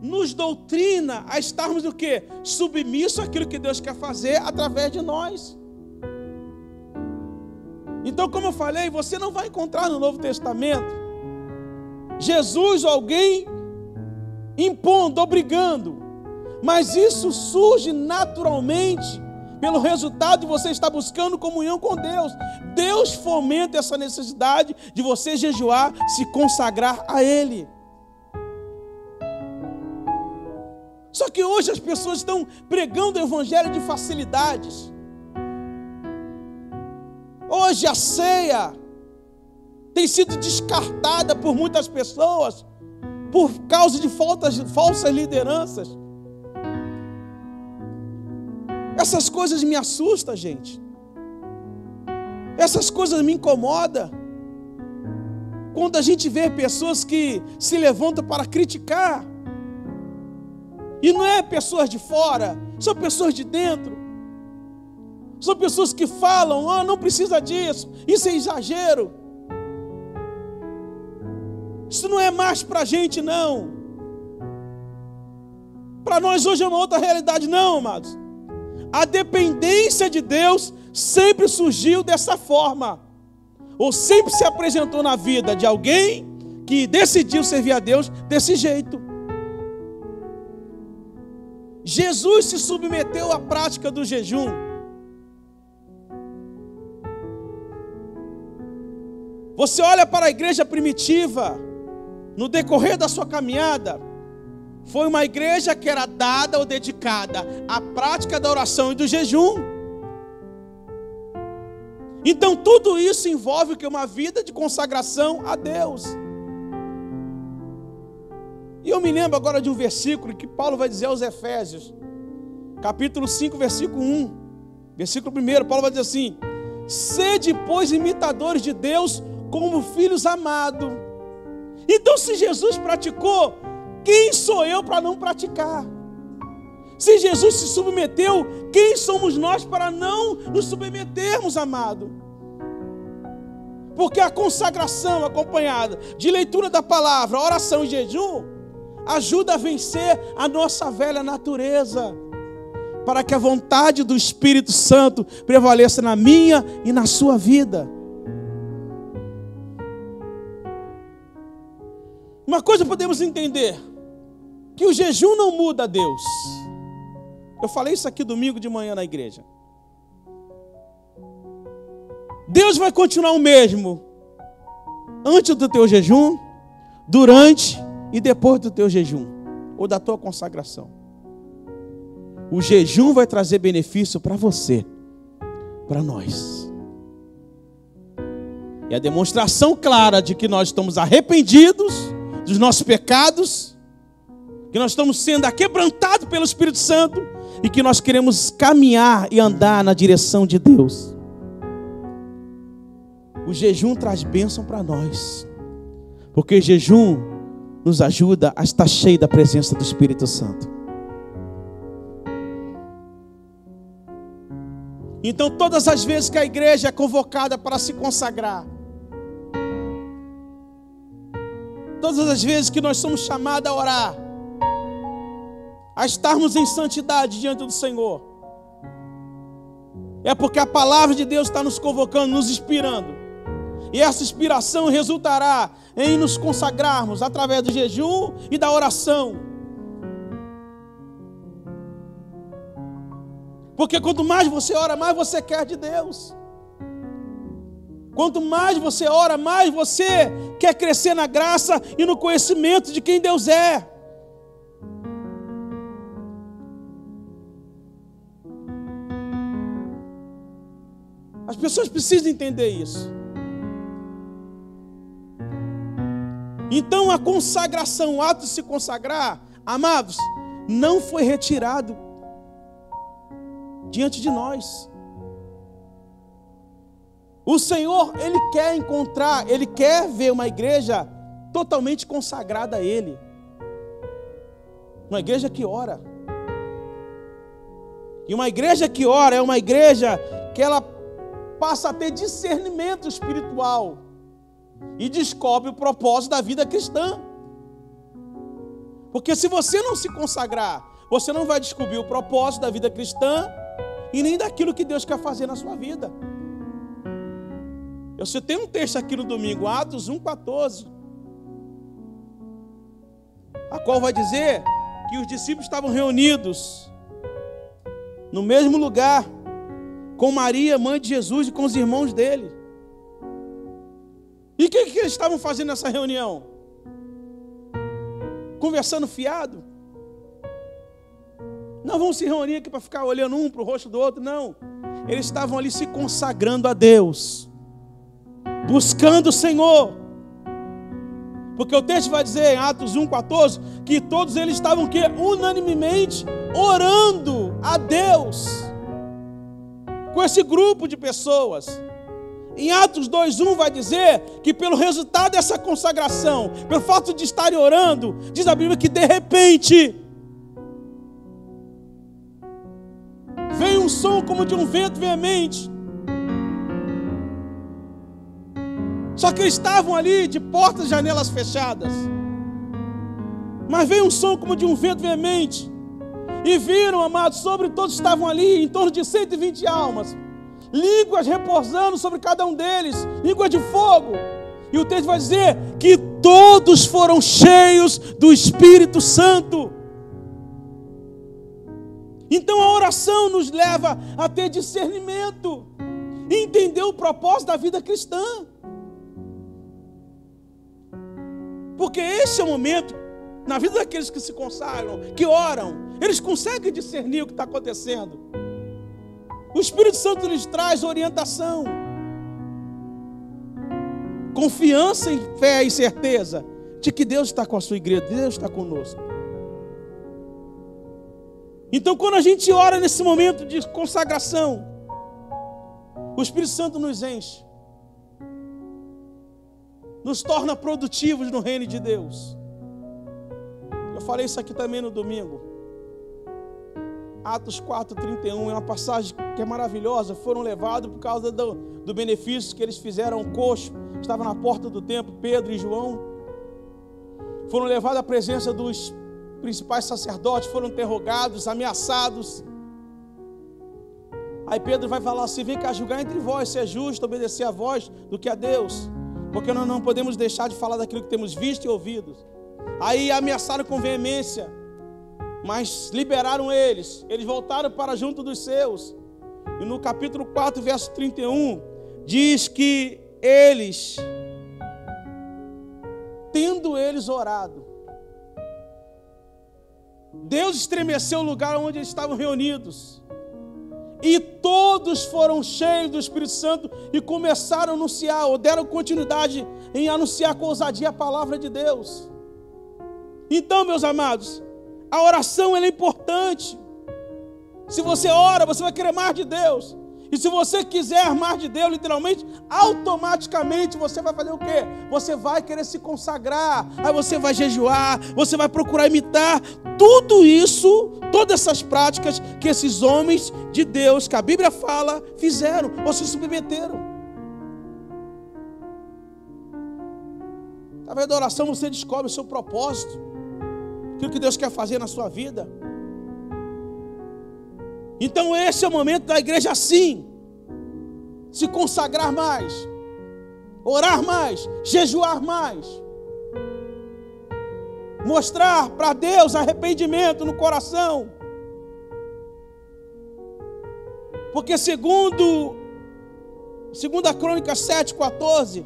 nos doutrina a estarmos o quê? Submissos àquilo que Deus quer fazer através de nós. Então, como eu falei, você não vai encontrar no Novo Testamento Jesus ou alguém impondo, obrigando. Mas isso surge naturalmente pelo resultado de você estar buscando comunhão com Deus. Deus fomenta essa necessidade de você jejuar, se consagrar a Ele. Só que hoje as pessoas estão pregando o evangelho de facilidades. Hoje a ceia tem sido descartada por muitas pessoas por causa de falsas lideranças. Essas coisas me assustam, gente. Essas coisas me incomodam. Quando a gente vê pessoas que se levantam para criticar. E não é pessoas de fora, são pessoas de dentro. São pessoas que falam, não precisa disso, isso é exagero. Isso não é mais para a gente, não. para nós hoje é uma outra realidade. Não, amados. A dependência de Deus sempre surgiu dessa forma. Ou sempre se apresentou na vida de alguém que decidiu servir a Deus desse jeito. Jesus se submeteu à prática do jejum. Você olha para a igreja primitiva, no decorrer da sua caminhada, foi uma igreja que era dada ou dedicada à prática da oração e do jejum. Então tudo isso envolve o que? Uma vida de consagração a Deus. E eu me lembro agora de um versículo que Paulo vai dizer aos Efésios, capítulo 5, versículo 1. Versículo 1, Paulo vai dizer assim: sede, pois, imitadores de Deus como filhos amados. Então, se Jesus praticou, quem sou eu para não praticar? Se Jesus se submeteu, quem somos nós para não nos submetermos, amado? Porque a consagração acompanhada de leitura da palavra, oração e jejum, ajuda a vencer a nossa velha natureza, para que a vontade do Espírito Santo prevaleça na minha e na sua vida. Uma coisa podemos entender, que o jejum não muda a Deus. Eu falei isso aqui domingo de manhã na igreja. Deus vai continuar o mesmo antes do teu jejum, durante e depois do teu jejum, ou da tua consagração. O jejum vai trazer benefício para você, para nós. E a demonstração clara de que nós estamos arrependidos dos nossos pecados, que nós estamos sendo aquebrantados pelo Espírito Santo e que nós queremos caminhar e andar na direção de Deus. O jejum traz bênção para nós, porque o jejum nos ajuda a estar cheio da presença do Espírito Santo. Então, todas as vezes que a igreja é convocada para se consagrar, todas as vezes que nós somos chamados a orar, a estarmos em santidade diante do Senhor, é porque a palavra de Deus está nos convocando, nos inspirando. E essa inspiração resultará em nos consagrarmos através do jejum e da oração. Porque quanto mais você ora, mais você quer de Deus. Quanto mais você ora, mais você quer crescer na graça e no conhecimento de quem Deus é. As pessoas precisam entender isso. Então a consagração, o ato de se consagrar, amados, não foi retirado diante de nós. O Senhor, Ele quer encontrar, Ele quer ver uma igreja totalmente consagrada a Ele. Uma igreja que ora. E uma igreja que ora é uma igreja que ela passa a ter discernimento espiritual e descobre o propósito da vida cristã. Porque se você não se consagrar, você não vai descobrir o propósito da vida cristã e nem daquilo que Deus quer fazer na sua vida. Eu citei um texto aqui no domingo, Atos 1,14, a qual vai dizer que os discípulos estavam reunidos no mesmo lugar, com Maria, mãe de Jesus, e com os irmãos dele. E o que eles estavam fazendo nessa reunião? Conversando fiado? Não vão se reunir aqui para ficar olhando um para o rosto do outro, não. Eles estavam ali se consagrando a Deus, buscando o Senhor. Porque o texto vai dizer em Atos 1,14 que todos eles estavam unanimemente orando a Deus com esse grupo de pessoas. Em Atos 2,1 vai dizer que pelo resultado dessa consagração, pelo fato de estarem orando, diz a Bíblia que de repente veio um som como de um vento veemente. Só que eles estavam ali de portas e janelas fechadas. Mas veio um som como de um vento veemente. E viram, amados, sobre todos que estavam ali, em torno de 120 almas, línguas repousando sobre cada um deles, línguas de fogo. E o texto vai dizer que todos foram cheios do Espírito Santo. Então a oração nos leva a ter discernimento e entender o propósito da vida cristã. Porque esse é o momento, na vida daqueles que se consagram, que oram, eles conseguem discernir o que está acontecendo. O Espírito Santo lhes traz orientação, confiança e fé e certeza de que Deus está com a sua igreja, Deus está conosco. Então, quando a gente ora nesse momento de consagração, o Espírito Santo nos enche, nos torna produtivos no reino de Deus. Eu falei isso aqui também no domingo. Atos 4:31 é uma passagem que é maravilhosa. Foram levados por causa do benefício que eles fizeram ao coxo. Estava na porta do templo, Pedro e João. Foram levados à presença dos principais sacerdotes, foram interrogados, ameaçados. Aí Pedro vai falar assim: vem cá julgar entre vós, se é justo obedecer a vós do que a Deus, porque nós não podemos deixar de falar daquilo que temos visto e ouvido. Aí ameaçaram com veemência, mas liberaram eles. Eles voltaram para junto dos seus. E no capítulo 4, verso 31, diz que eles, tendo eles orado, Deus estremeceu o lugar onde eles estavam reunidos. E todos foram cheios do Espírito Santo e começaram a anunciar, ou deram continuidade em anunciar com ousadia a palavra de Deus. Então, meus amados, a oração ela é importante. Se você ora, você vai querer mais de Deus. E se você quiser mais de Deus, literalmente, automaticamente você vai fazer o quê? Você vai querer se consagrar, aí você vai jejuar, você vai procurar imitar tudo isso, todas essas práticas que esses homens de Deus, que a Bíblia fala, fizeram ou se submeteram. Através da oração você descobre o seu propósito, aquilo que Deus quer fazer na sua vida. Então esse é o momento da igreja assim, se consagrar mais, orar mais, jejuar mais, mostrar para Deus arrependimento no coração. Porque segundo a Crônica 7:14,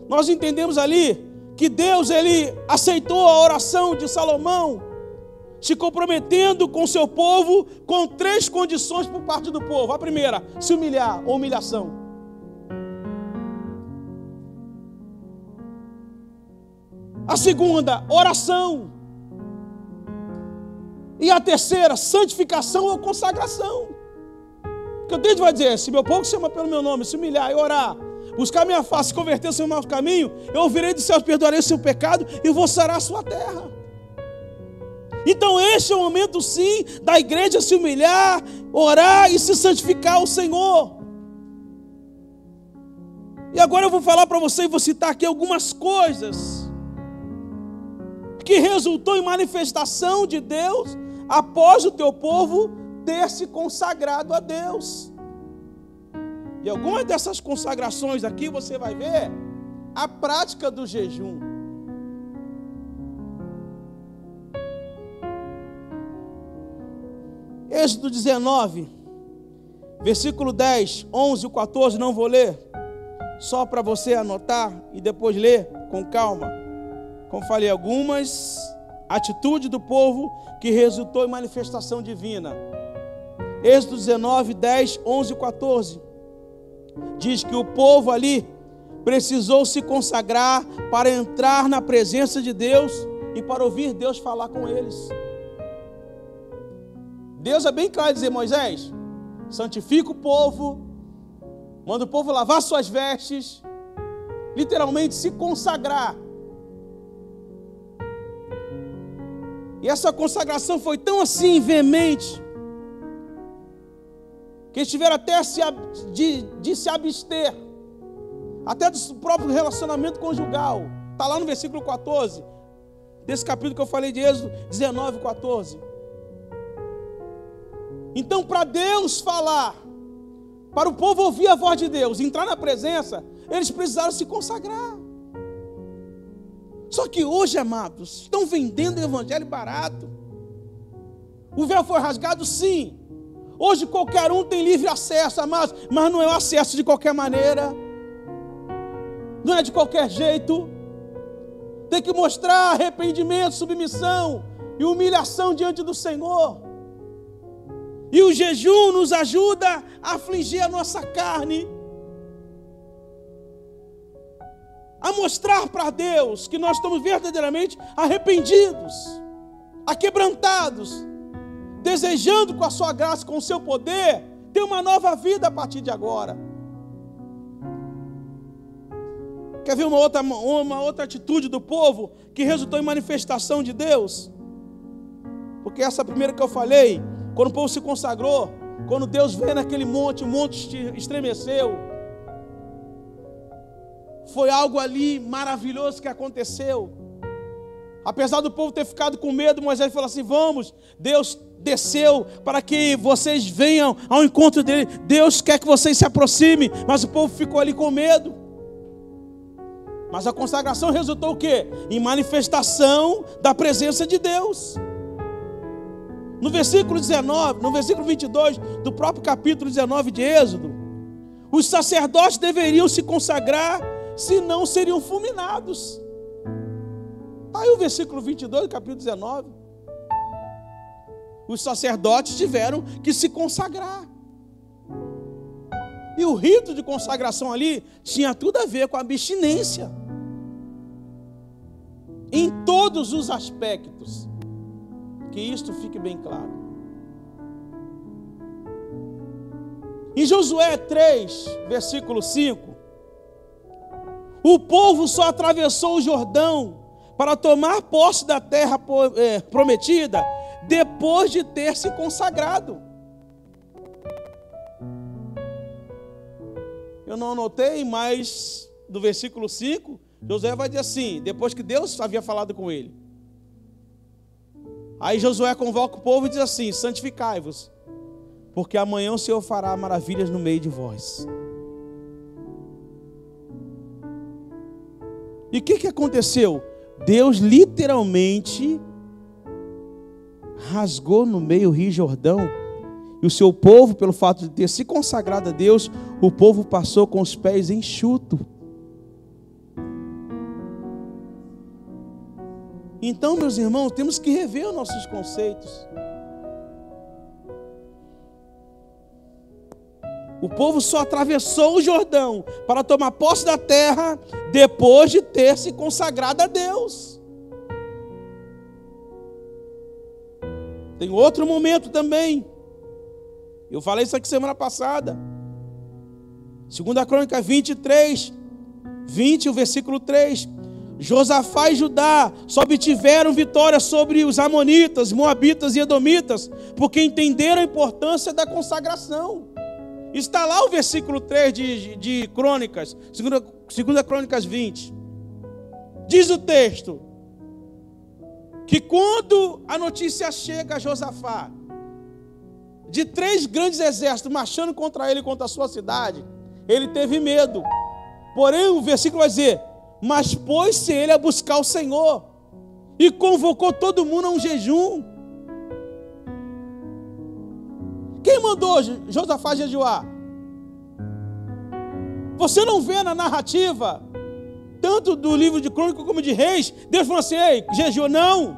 nós entendemos ali que Deus ele aceitou a oração de Salomão, se comprometendo com o seu povo com 3 condições por parte do povo. A primeira, se humilhar ou humilhação. A segunda, oração. E a terceira, santificação ou consagração. Porque o texto vai dizer: se meu povo se chama pelo meu nome, se humilhar e orar, buscar minha face, se converter ao seu mau caminho, eu ouvirei dos céus, perdoarei o seu pecado e vou sarar a sua terra. Então este é o momento sim da igreja se humilhar, orar e se santificar ao Senhor. E agora eu vou falar para você e vou citar aqui algumas coisas que resultou em manifestação de Deus após o teu povo ter se consagrado a Deus. E algumas dessas consagrações aqui você vai ver a prática do jejum. Êxodo 19, versículo 10, 11 e 14, não vou ler, só para você anotar e depois ler com calma. Como falei, algumas atitudes do povo que resultou em manifestação divina. Êxodo 19, 10, 11 e 14, diz que o povo ali precisou se consagrar para entrar na presença de Deus e para ouvir Deus falar com eles. Deus é bem claro em dizer: Moisés, santifica o povo, manda o povo lavar suas vestes, literalmente se consagrar. E essa consagração foi tão assim veemente, que eles tiveram até de se abster, até do próprio relacionamento conjugal. Está lá no versículo 14, desse capítulo que eu falei de Êxodo 19, 14. Então, para Deus falar, para o povo ouvir a voz de Deus, entrar na presença, eles precisaram se consagrar. Só que hoje, amados, estão vendendo o evangelho barato. O véu foi rasgado, sim. Hoje qualquer um tem livre acesso, amados, mas não é o acesso de qualquer maneira. Não é de qualquer jeito. Tem que mostrar arrependimento, submissão e humilhação diante do Senhor. E o jejum nos ajuda a afligir a nossa carne, a mostrar para Deus que nós estamos verdadeiramente arrependidos, aquebrantados, desejando com a sua graça, com o seu poder, ter uma nova vida a partir de agora. Quer ver uma outra atitude do povo que resultou em manifestação de Deus? Porque essa primeira que eu falei, quando o povo se consagrou, quando Deus veio naquele monte, o monte estremeceu. Foi algo ali maravilhoso que aconteceu. Apesar do povo ter ficado com medo, Moisés falou assim: vamos, Deus desceu para que vocês venham ao encontro dele. Deus quer que vocês se aproximem, mas o povo ficou ali com medo. Mas a consagração resultou o quê? Em manifestação da presença de Deus. No versículo 19, no versículo 22 do próprio capítulo 19 de Êxodo, os sacerdotes deveriam se consagrar, senão seriam fulminados. Está aí o versículo 22 do capítulo 19. Os sacerdotes tiveram que se consagrar. E o rito de consagração ali tinha tudo a ver com a abstinência. Em todos os aspectos. Que isto fique bem claro. Em Josué 3, versículo 5, o povo só atravessou o Jordão para tomar posse da terra prometida depois de ter se consagrado. Eu não anotei, mas do versículo 5, Josué vai dizer assim, depois que Deus havia falado com ele. Aí Josué convoca o povo e diz assim: santificai-vos, porque amanhã o Senhor fará maravilhas no meio de vós. E o que aconteceu? Deus literalmente rasgou no meio o Rio Jordão. E o seu povo, pelo fato de ter se consagrado a Deus, o povo passou com os pés enxutos. Então, meus irmãos, temos que rever os nossos conceitos. O povo só atravessou o Jordão para tomar posse da terra depois de ter se consagrado a Deus. Tem outro momento também. Eu falei isso aqui semana passada. 2 Crônica 23, 20, o versículo 3. Josafá e Judá só obtiveram vitória sobre os amonitas, moabitas e edomitas, porque entenderam a importância da consagração. Está lá o versículo 3 de Crônicas, 2 Crônicas 20. Diz o texto que quando a notícia chega a Josafá de 3 grandes exércitos marchando contra ele, contra a sua cidade, ele teve medo. Porém o versículo vai dizer: mas pôs-se ele a buscar o Senhor e convocou todo mundo a um jejum. Quem mandou Josafá jejuar? Você não vê na narrativa, tanto do livro de Crônicas como de Reis, Deus falou assim: ei, jejua, não.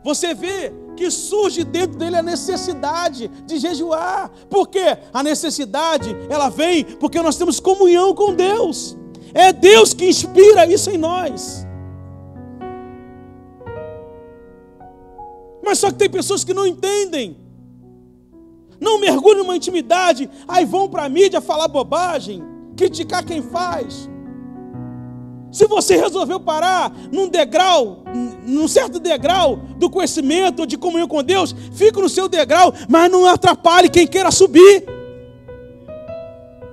Você vê que surge dentro dele a necessidade de jejuar. Por quê? A necessidade, ela vem porque nós temos comunhão com Deus. É Deus que inspira isso em nós. Mas só que tem pessoas que não entendem. Não mergulham numa intimidade, aí vão para a mídia falar bobagem, criticar quem faz. Se você resolveu parar num certo degrau do conhecimento, de comunhão com Deus, fica no seu degrau, mas não atrapalhe quem queira subir.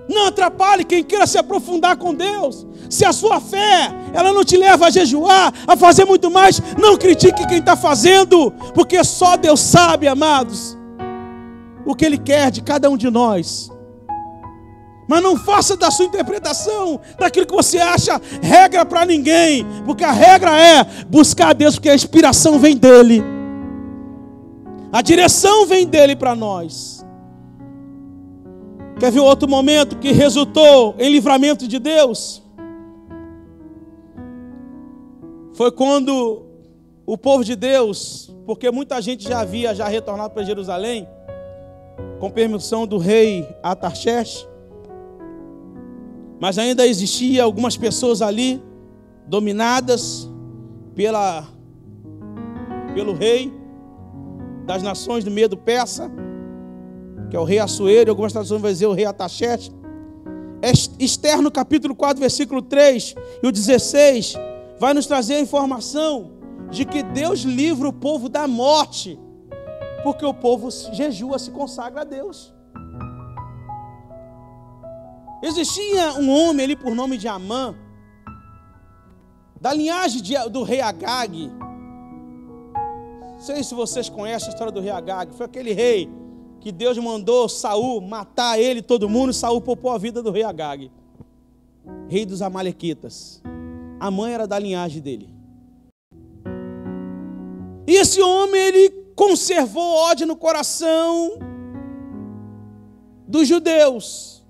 Não atrapalhe quem queira se aprofundar com Deus. Se a sua fé, ela não te leva a jejuar, a fazer muito mais, não critique quem está fazendo, porque só Deus sabe, amados, o que Ele quer de cada um de nós. Mas não faça da sua interpretação, daquilo que você acha, regra para ninguém. Porque a regra é buscar a Deus, porque a inspiração vem dEle. A direção vem dEle para nós. Quer ver outro momento que resultou em livramento de Deus? Foi quando o povo de Deus, porque muita gente já havia retornado para Jerusalém, com permissão do rei Artaxerxes, mas ainda existia algumas pessoas ali, dominadas pelo rei das nações do Medo Persa, que é o rei Assuero, e algumas traduções vão dizer o rei Artaxerxes. Esther, no capítulo 4, versículo 3 e o 16, vai nos trazer a informação de que Deus livra o povo da morte, porque o povo jejua, se consagra a Deus. Existia um homem ali por nome de Amã, da linhagem do rei Agag. Não sei se vocês conhecem a história do rei Agag. Foi aquele rei que Deus mandou Saul matar ele e todo mundo, e Saul poupou a vida do rei Agag, rei dos amalequitas. Amã era da linhagem dele. E esse homem, ele conservou ódio no coração dos judeus.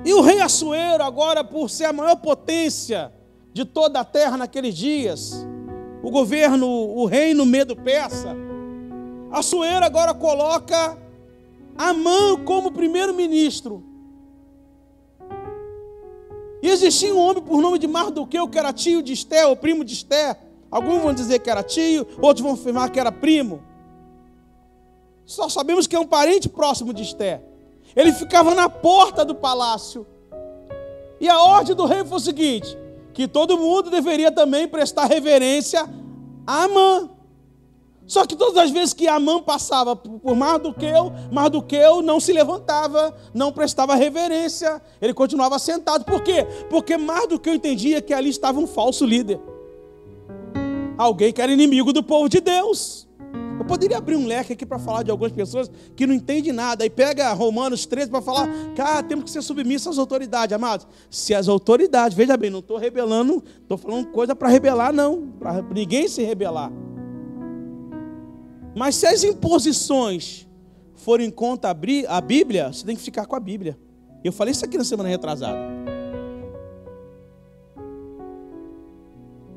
E o rei Assuero, agora, por ser a maior potência de toda a terra naqueles dias, o reino Medo Persa, Assuero agora coloca Amã como primeiro-ministro. E existia um homem por nome de Mardoqueu, que era tio de Esther, ou primo de Esther. Alguns vão dizer que era tio, outros vão afirmar que era primo. Só sabemos que é um parente próximo de Esther. Ele ficava na porta do palácio. E a ordem do rei foi o seguinte: que todo mundo deveria também prestar reverência a Amã. Só que todas as vezes que Amã passava por Mardoqueu não se levantava, não prestava reverência. Ele continuava sentado. Por quê? Porque Mardoqueu entendia que ali estava um falso líder. Alguém que era inimigo do povo de Deus. Eu poderia abrir um leque aqui para falar de algumas pessoas que não entendem nada. Aí pega Romanos 13 para falar, cara, temos que ser submissos às autoridades, amados. Se as autoridades, veja bem, não estou rebelando, estou falando coisa para rebelar, não. Para ninguém se rebelar. Mas se as imposições forem contra a Bíblia, você tem que ficar com a Bíblia. Eu falei isso aqui na semana retrasada.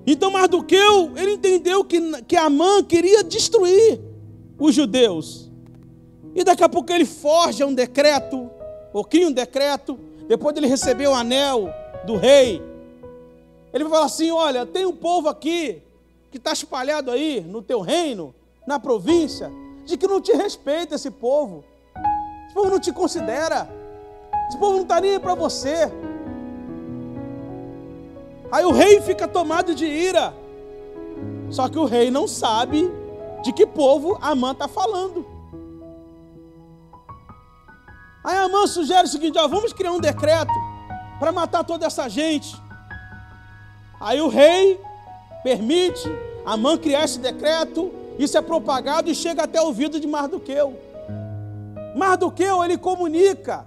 Então Mardoqueu, ele entendeu que Amã queria destruir os judeus. E daqui a pouco ele forja um decreto, ou cria um decreto, depois de ele receber o anel do rei. Ele vai falar assim, olha, tem um povo aqui, que está espalhado aí no teu reino, na província, de que não te respeita esse povo. Esse povo não te considera. Esse povo não está nem aí para você. Aí o rei fica tomado de ira. Só que o rei não sabe de que povo Amã está falando. Aí Amã sugere o seguinte, ó, vamos criar um decreto para matar toda essa gente. Aí o rei permite Amã criar esse decreto. Isso é propagado e chega até o ouvido de Mardoqueu. Mardoqueu, ele comunica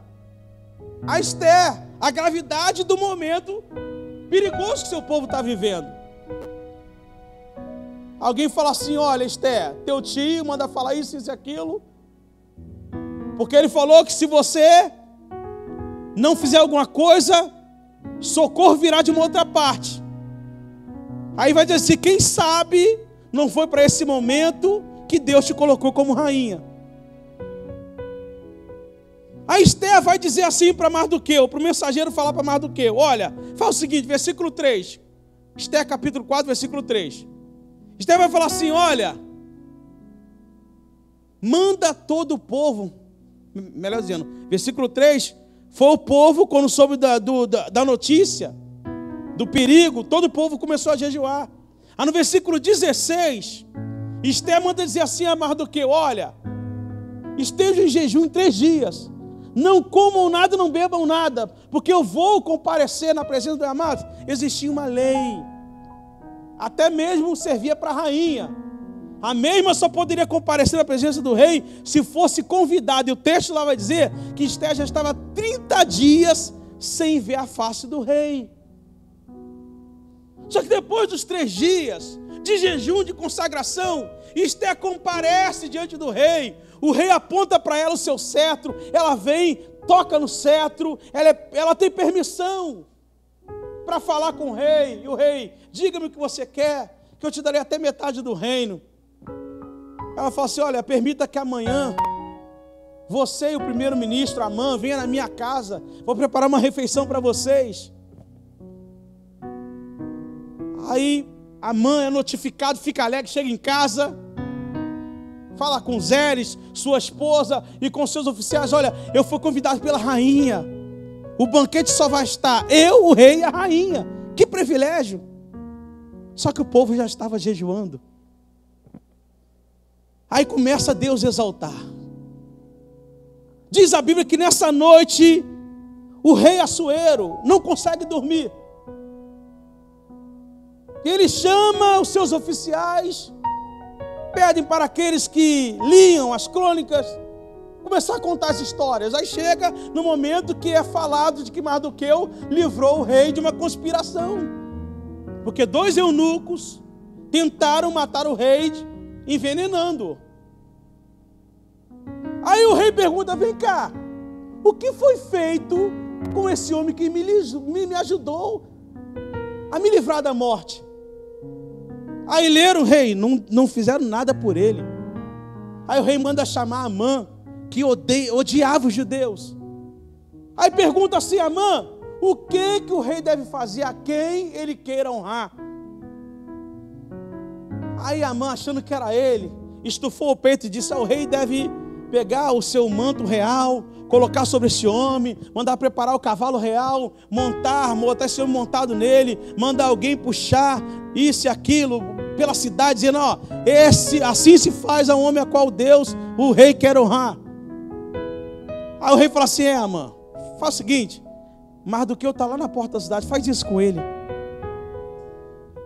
a Esther a gravidade do momento perigoso que seu povo está vivendo. Alguém fala assim, olha Esther, teu tio manda falar isso e aquilo, porque ele falou que se você não fizer alguma coisa, socorro virá de uma outra parte. Aí vai dizer assim, quem sabe não foi para esse momento que Deus te colocou como rainha. A Esther vai dizer assim para Mardoqueu, para o mensageiro falar para Mardoqueu, olha, fala o seguinte, versículo 3, Esther capítulo 4, versículo 3. Esther vai falar assim, olha, manda todo o povo, melhor dizendo, versículo 3, foi o povo, quando soube da notícia, do perigo, todo o povo começou a jejuar. Aí no versículo 16, Esther manda dizer assim a Mardoqueu, olha, estejam em jejum 3 dias, não comam nada, não bebam nada, porque eu vou comparecer na presença do amado. Existia uma lei, até mesmo servia para a rainha. A mesma só poderia comparecer na presença do rei se fosse convidada. E o texto lá vai dizer que Esther já estava 30 dias sem ver a face do rei. Só que depois dos 3 dias de jejum, de consagração, Esther comparece diante do rei. O rei aponta para ela o seu cetro. Ela vem, toca no cetro. Ela tem permissão para falar com o rei. E o rei, diga-me o que você quer, que eu te darei até metade do reino. Ela fala assim, olha, permita que amanhã você e o primeiro-ministro Amã venham na minha casa. Vou preparar uma refeição para vocês. Aí Amã é notificado, fica alegre, chega em casa, fala com Zeres, sua esposa, e com seus oficiais. Olha, eu fui convidado pela rainha. O banquete só vai estar eu, o rei e a rainha. Que privilégio. Só que o povo já estava jejuando. Aí começa Deus a exaltar. Diz a Bíblia que nessa noite o rei Assuero não consegue dormir. Ele chama os seus oficiais, pedem para aqueles que liam as crônicas começar a contar as histórias. Aí chega no momento que é falado de que Mardoqueu livrou o rei de uma conspiração, porque 2 eunucos tentaram matar o rei envenenando-o. Aí o rei pergunta, vem cá, o que foi feito com esse homem que me ajudou a me livrar da morte? Aí leram, rei, não fizeram nada por ele. Aí o rei manda chamar Amã, que odiava os judeus. Aí pergunta assim, Amã, o que o rei deve fazer a quem ele queira honrar? Aí Amã, achando que era ele, estufou o peito e disse, o rei deve pegar o seu manto real, colocar sobre esse homem, mandar preparar o cavalo real, botar esse homem montado nele, mandar alguém puxar isso e aquilo pela cidade, dizendo, ó, assim se faz a um homem a qual Deus, o rei, quer honrar. Aí o rei fala assim, Amã, faz o seguinte, Mardoqueu está lá na porta da cidade, faz isso com ele.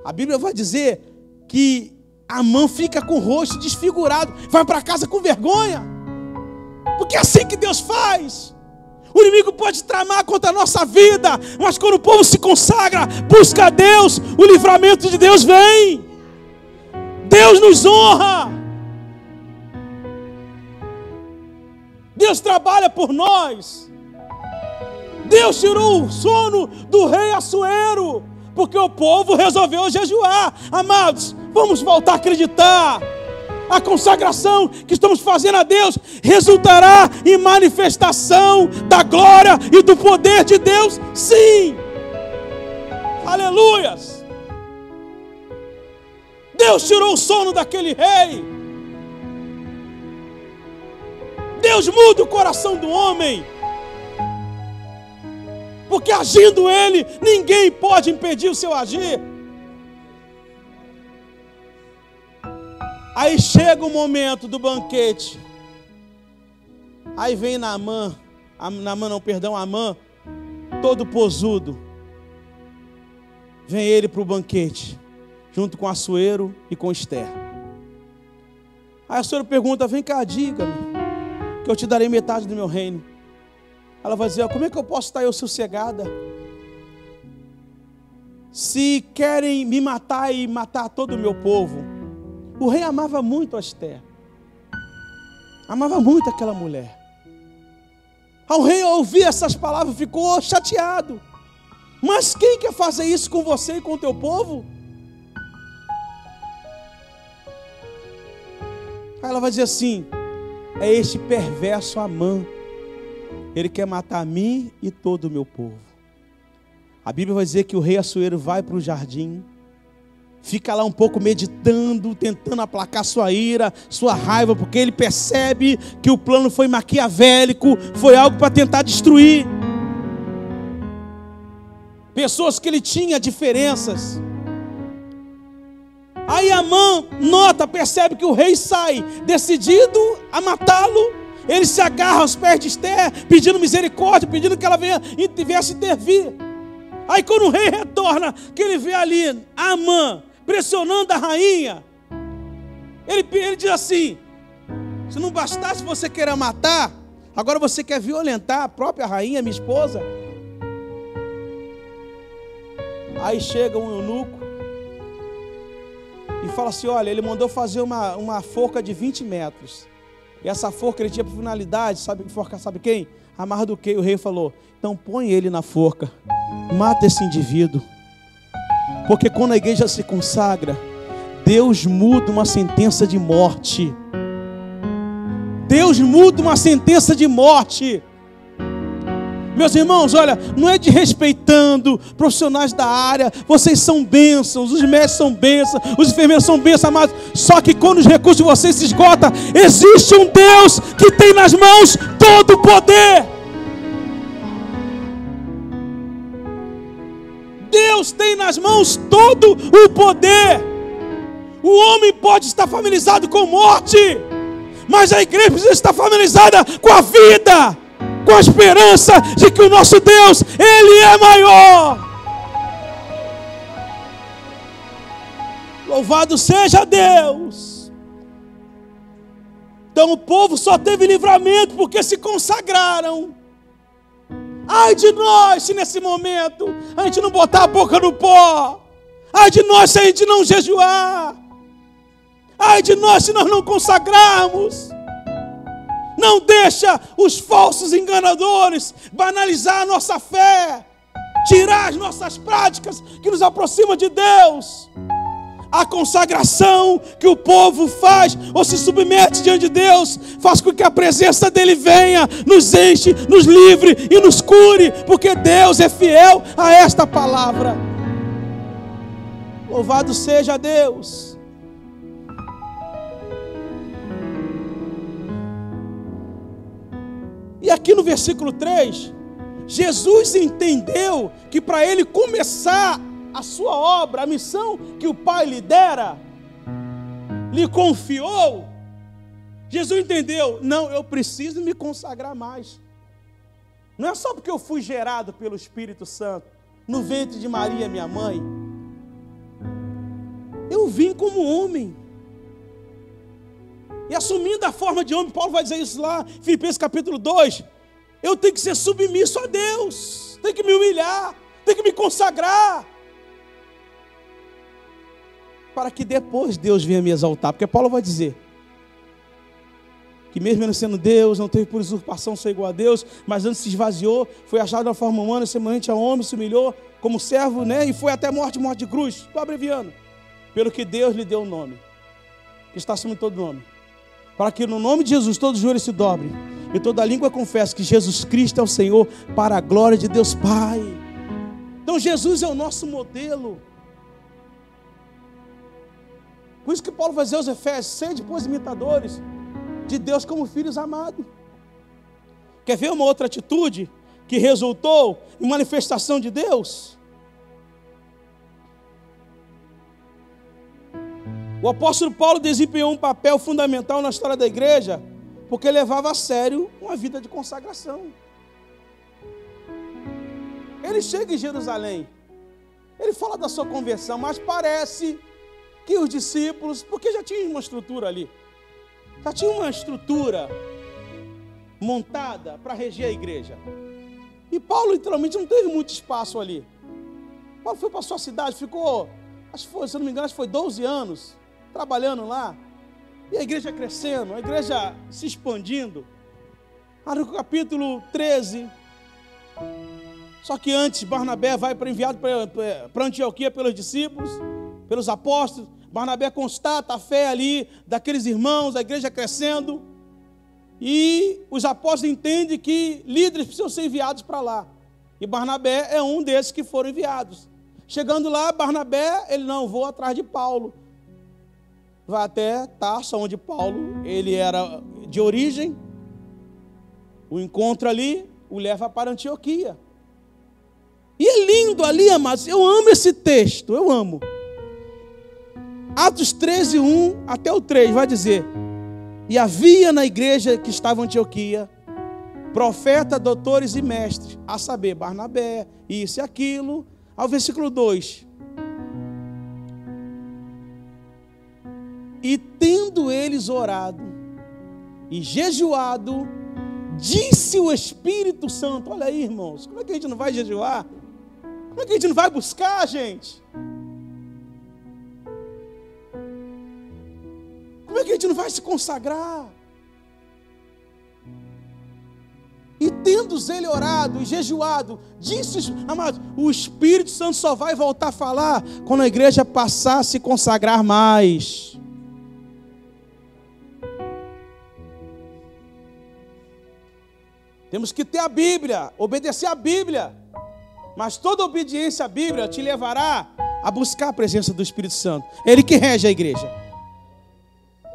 A Bíblia vai dizer que Amã fica com o rosto desfigurado, vai para casa com vergonha. Porque é assim que Deus faz. O inimigo pode tramar contra a nossa vida, mas quando o povo se consagra, busca a Deus, o livramento de Deus vem. Deus nos honra. Deus trabalha por nós. Deus tirou o sono do rei Assuero, porque o povo resolveu jejuar. Amados, vamos voltar a acreditar. A consagração que estamos fazendo a Deus resultará em manifestação da glória e do poder de Deus, sim. Aleluias. Deus tirou o sono daquele rei. Deus muda o coração do homem, porque agindo ele, ninguém pode impedir o seu agir. Aí chega o momento do banquete. Aí vem Amã, todo posudo. Vem ele para o banquete, junto com Assuero e com Esther. Aí Assuero pergunta, vem cá, diga-me, que eu te darei metade do meu reino. Ela vai dizer, como é que eu posso estar eu sossegada? Se querem me matar e matar todo o meu povo. O rei amava muito a Esther. Amava muito aquela mulher. Ao rei ouvir essas palavras, ficou chateado. Mas quem quer fazer isso com você e com o teu povo? Aí ela vai dizer assim, é este perverso Amã. Ele quer matar a mim e todo o meu povo. A Bíblia vai dizer que o rei Assuero vai para o jardim, fica lá um pouco meditando, tentando aplacar sua ira, sua raiva, porque ele percebe que o plano foi maquiavélico, foi algo para tentar destruir. Pessoas que ele tinha diferenças. Aí Amã percebe que o rei sai decidido a matá-lo. Ele se agarra aos pés de Esther, pedindo misericórdia, pedindo que ela viesse intervir. Aí quando o rei retorna, que ele vê ali Amã pressionando a rainha, Ele diz assim: se não bastasse você querer matar, agora você quer violentar a própria rainha, minha esposa. Aí chega um eunuco e fala assim: olha, ele mandou fazer uma forca de 20 metros. E essa forca ele tinha por finalidade, sabe quem? A Mardoqueu. O rei falou: então põe ele na forca, mata esse indivíduo. Porque quando a igreja se consagra, Deus muda uma sentença de morte. Deus muda uma sentença de morte. Meus irmãos, olha, não é desrespeitando profissionais da área. Vocês são bênçãos, os médicos são bênçãos, os enfermeiros são bênçãos, amados. Só que quando os recursos de vocês se esgotam, existe um Deus que tem nas mãos todo o poder. Deus tem nas mãos todo o poder. O homem pode estar familiarizado com morte, mas a igreja precisa estar familiarizada com a vida, com a esperança de que o nosso Deus, Ele é maior. Louvado seja Deus. Então o povo só teve livramento porque se consagraram. Ai de nós se nesse momento a gente não botar a boca no pó. Ai de nós se a gente não jejuar. Ai de nós se nós não consagrarmos. Não deixa os falsos enganadores banalizar a nossa fé, tirar as nossas práticas que nos aproximam de Deus. A consagração que o povo faz ou se submete diante de Deus faz com que a presença dele venha, nos enche, nos livre e nos cure, porque Deus é fiel a esta palavra. Louvado seja Deus. E aqui no versículo 3, Jesus entendeu que para ele começar a sua obra, a missão que o Pai lhe dera, lhe confiou, Jesus entendeu: não, eu preciso me consagrar mais. Não é só porque eu fui gerado pelo Espírito Santo no ventre de Maria, minha mãe. Eu vim como homem. E assumindo a forma de homem, Paulo vai dizer isso lá, Filipenses capítulo 2, eu tenho que ser submisso a Deus, tenho que me humilhar, tenho que me consagrar, para que depois Deus venha me exaltar. Porque Paulo vai dizer que mesmo ele sendo Deus, não teve por usurpação ser igual a Deus, mas antes se esvaziou, foi achado na forma humana, semelhante a homem, se humilhou como servo, né? E foi até morte de cruz. Estou abreviando. Pelo que Deus lhe deu o nome, que está acima de todo nome, para que no nome de Jesus todo joelho se dobre e toda língua confesse que Jesus Cristo é o Senhor, para a glória de Deus Pai. Então Jesus é o nosso modelo. Por isso que Paulo vai dizer aos Efésios: sede, pois, imitadores de Deus como filhos amados. Quer ver uma outra atitude que resultou em manifestação de Deus? O apóstolo Paulo desempenhou um papel fundamental na história da igreja, porque levava a sério uma vida de consagração. Ele chega em Jerusalém, ele fala da sua conversão, mas parece que os discípulos, porque já tinha uma estrutura ali, já tinha uma estrutura montada para reger a igreja. E Paulo literalmente não teve muito espaço ali. Paulo foi para a sua cidade, ficou, acho que foi, se eu não me engano, acho que foi 12 anos, trabalhando lá, e a igreja crescendo, a igreja se expandindo. No capítulo 13, só que antes Barnabé vai enviado para Antioquia pelos discípulos, pelos apóstolos. Barnabé constata a fé ali daqueles irmãos, a igreja crescendo, e os apóstolos entendem que líderes precisam ser enviados para lá, e Barnabé é um desses que foram enviados. Chegando lá, Barnabé, ele não, vou atrás de Paulo, vai até Tarso, onde Paulo, ele era de origem. O encontro ali o leva para Antioquia. E é lindo ali, amados, eu amo esse texto, eu amo. Atos 13, 1 até o 3, vai dizer: e havia na igreja que estava em Antioquia profetas, doutores e mestres, a saber, Barnabé, isso e aquilo. Ao versículo 2: e tendo tendo eles orado e jejuado, disse o Espírito Santo. Olha aí, irmãos, como é que a gente não vai jejuar? Como é que a gente não vai buscar, gente? Como é que a gente não vai se consagrar? E tendo ele orado e jejuado, disse, amados, o Espírito Santo só vai voltar a falar quando a igreja passar a se consagrar mais. Temos que ter a Bíblia, obedecer a Bíblia. Mas toda obediência à Bíblia te levará a buscar a presença do Espírito Santo. É Ele que rege a igreja.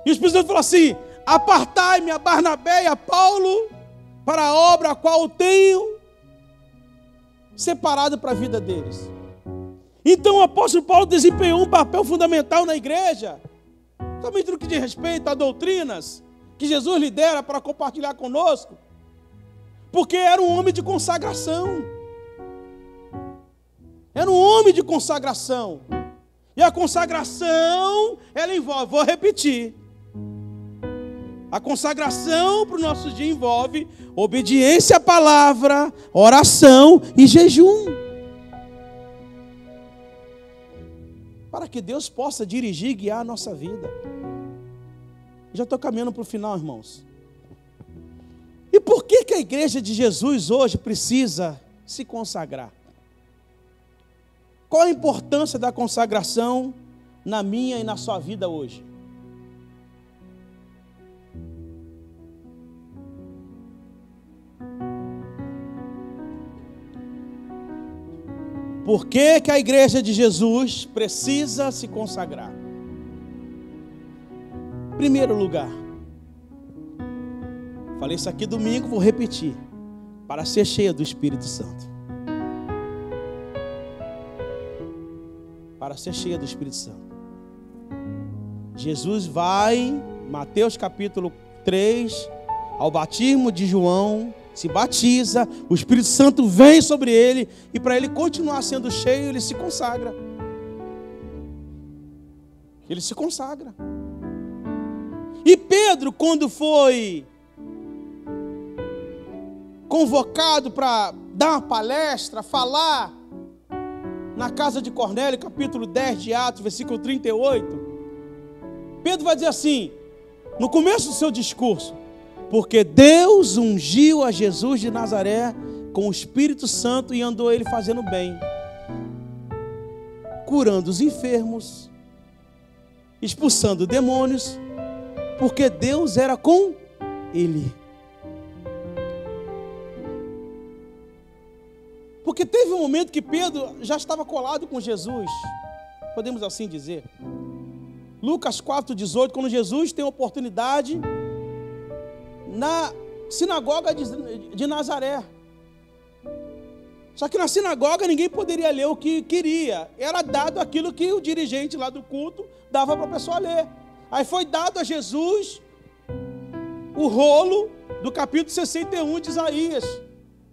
E o Espírito Santo falou assim: apartai-me a Barnabé e a Paulo para a obra a qual tenho separado para a vida deles. Então o apóstolo Paulo desempenhou um papel fundamental na igreja, somente no que diz respeito a doutrinas que Jesus lidera para compartilhar conosco, porque era um homem de consagração. Era um homem de consagração. E a consagração, ela envolve, vou repetir, a consagração para o nosso dia envolve obediência à palavra, oração e jejum. Para que Deus possa dirigir e guiar a nossa vida. Já estou caminhando para o final, irmãos. E por que a igreja de Jesus hoje precisa se consagrar? Qual a importância da consagração na minha e na sua vida hoje? Por que a igreja de Jesus precisa se consagrar? Em primeiro lugar, falei isso aqui domingo, vou repetir, para ser cheia do Espírito Santo. Para ser cheia do Espírito Santo. Jesus vai, Mateus capítulo 3, ao batismo de João, se batiza, o Espírito Santo vem sobre ele, e para ele continuar sendo cheio, ele se consagra. Ele se consagra. E Pedro, quando foi convocado para dar uma palestra, falar na casa de Cornélio, capítulo 10 de Atos, versículo 38, Pedro vai dizer assim, no começo do seu discurso: porque Deus ungiu a Jesus de Nazaré com o Espírito Santo e andou ele fazendo bem, curando os enfermos, expulsando demônios, porque Deus era com ele. Porque teve um momento que Pedro já estava colado com Jesus, podemos assim dizer. Lucas 4,18, quando Jesus tem a oportunidade na sinagoga de Nazaré. Só que na sinagoga ninguém poderia ler o que queria. Era dado aquilo que o dirigente lá do culto dava para a pessoa ler. Aí foi dado a Jesus o rolo do capítulo 61 de Isaías,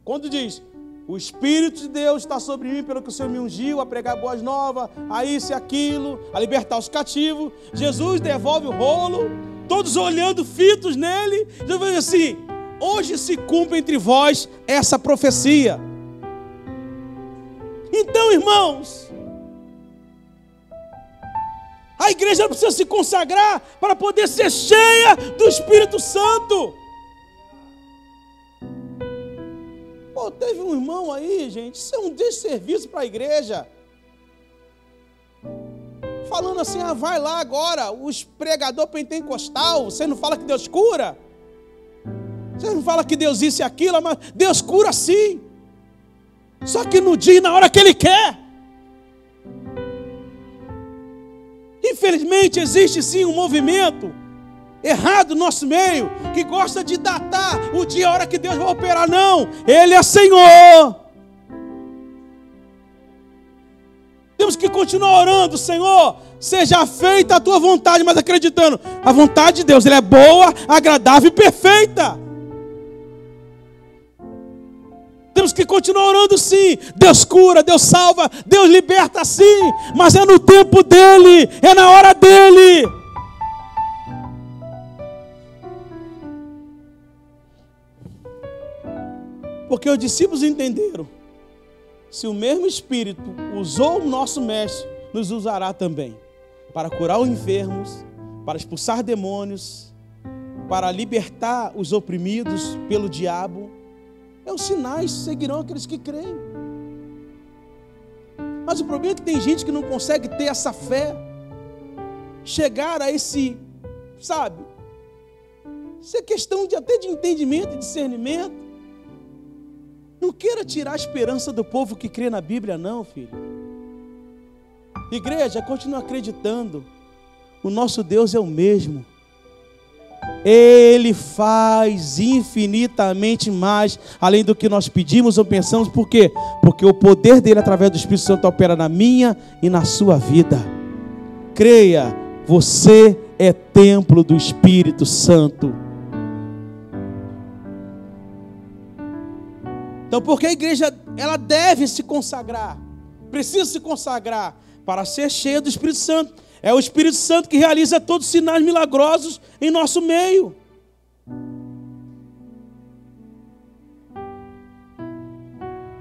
quando diz: o Espírito de Deus está sobre mim, pelo que o Senhor me ungiu a pregar boas novas, a isso e aquilo, a libertar os cativos. Jesus devolve o rolo, todos olhando fitos nele. Jesus vai dizer assim: hoje se cumpre entre vós essa profecia. Então, irmãos, a igreja precisa se consagrar para poder ser cheia do Espírito Santo. Pô, teve um irmão aí, gente, isso é um desserviço para a igreja, falando assim: ah, vai lá agora, os pregador pentecostal, você não fala que Deus cura? Você não fala que Deus isso e aquilo? Mas Deus cura sim, só que no dia e na hora que Ele quer. Infelizmente existe sim um movimento errado no nosso meio, que gosta de datar o dia e a hora que Deus vai operar. Não, Ele é Senhor. Temos que continuar orando: Senhor, seja feita a tua vontade, mas acreditando, a vontade de Deus, ela é boa, agradável e perfeita. Temos que continuar orando sim. Deus cura, Deus salva, Deus liberta sim, mas é no tempo dEle, é na hora dEle. Porque os discípulos entenderam: se o mesmo Espírito usou o nosso Mestre, nos usará também para curar os enfermos, para expulsar demônios, para libertar os oprimidos pelo diabo. Os sinais seguirão aqueles que creem. Mas o problema é que tem gente que não consegue ter essa fé, chegar a esse, sabe, isso é questão até de entendimento e discernimento. Não queira tirar a esperança do povo que crê na Bíblia, não, filho. Igreja, continua acreditando. O nosso Deus é o mesmo. Ele faz infinitamente mais, além do que nós pedimos ou pensamos. Por quê? Porque o poder dele, através do Espírito Santo, opera na minha e na sua vida. Creia, você é templo do Espírito Santo. Então, porque a igreja, ela deve se consagrar, precisa se consagrar para ser cheia do Espírito Santo. É o Espírito Santo que realiza todos os sinais milagrosos em nosso meio.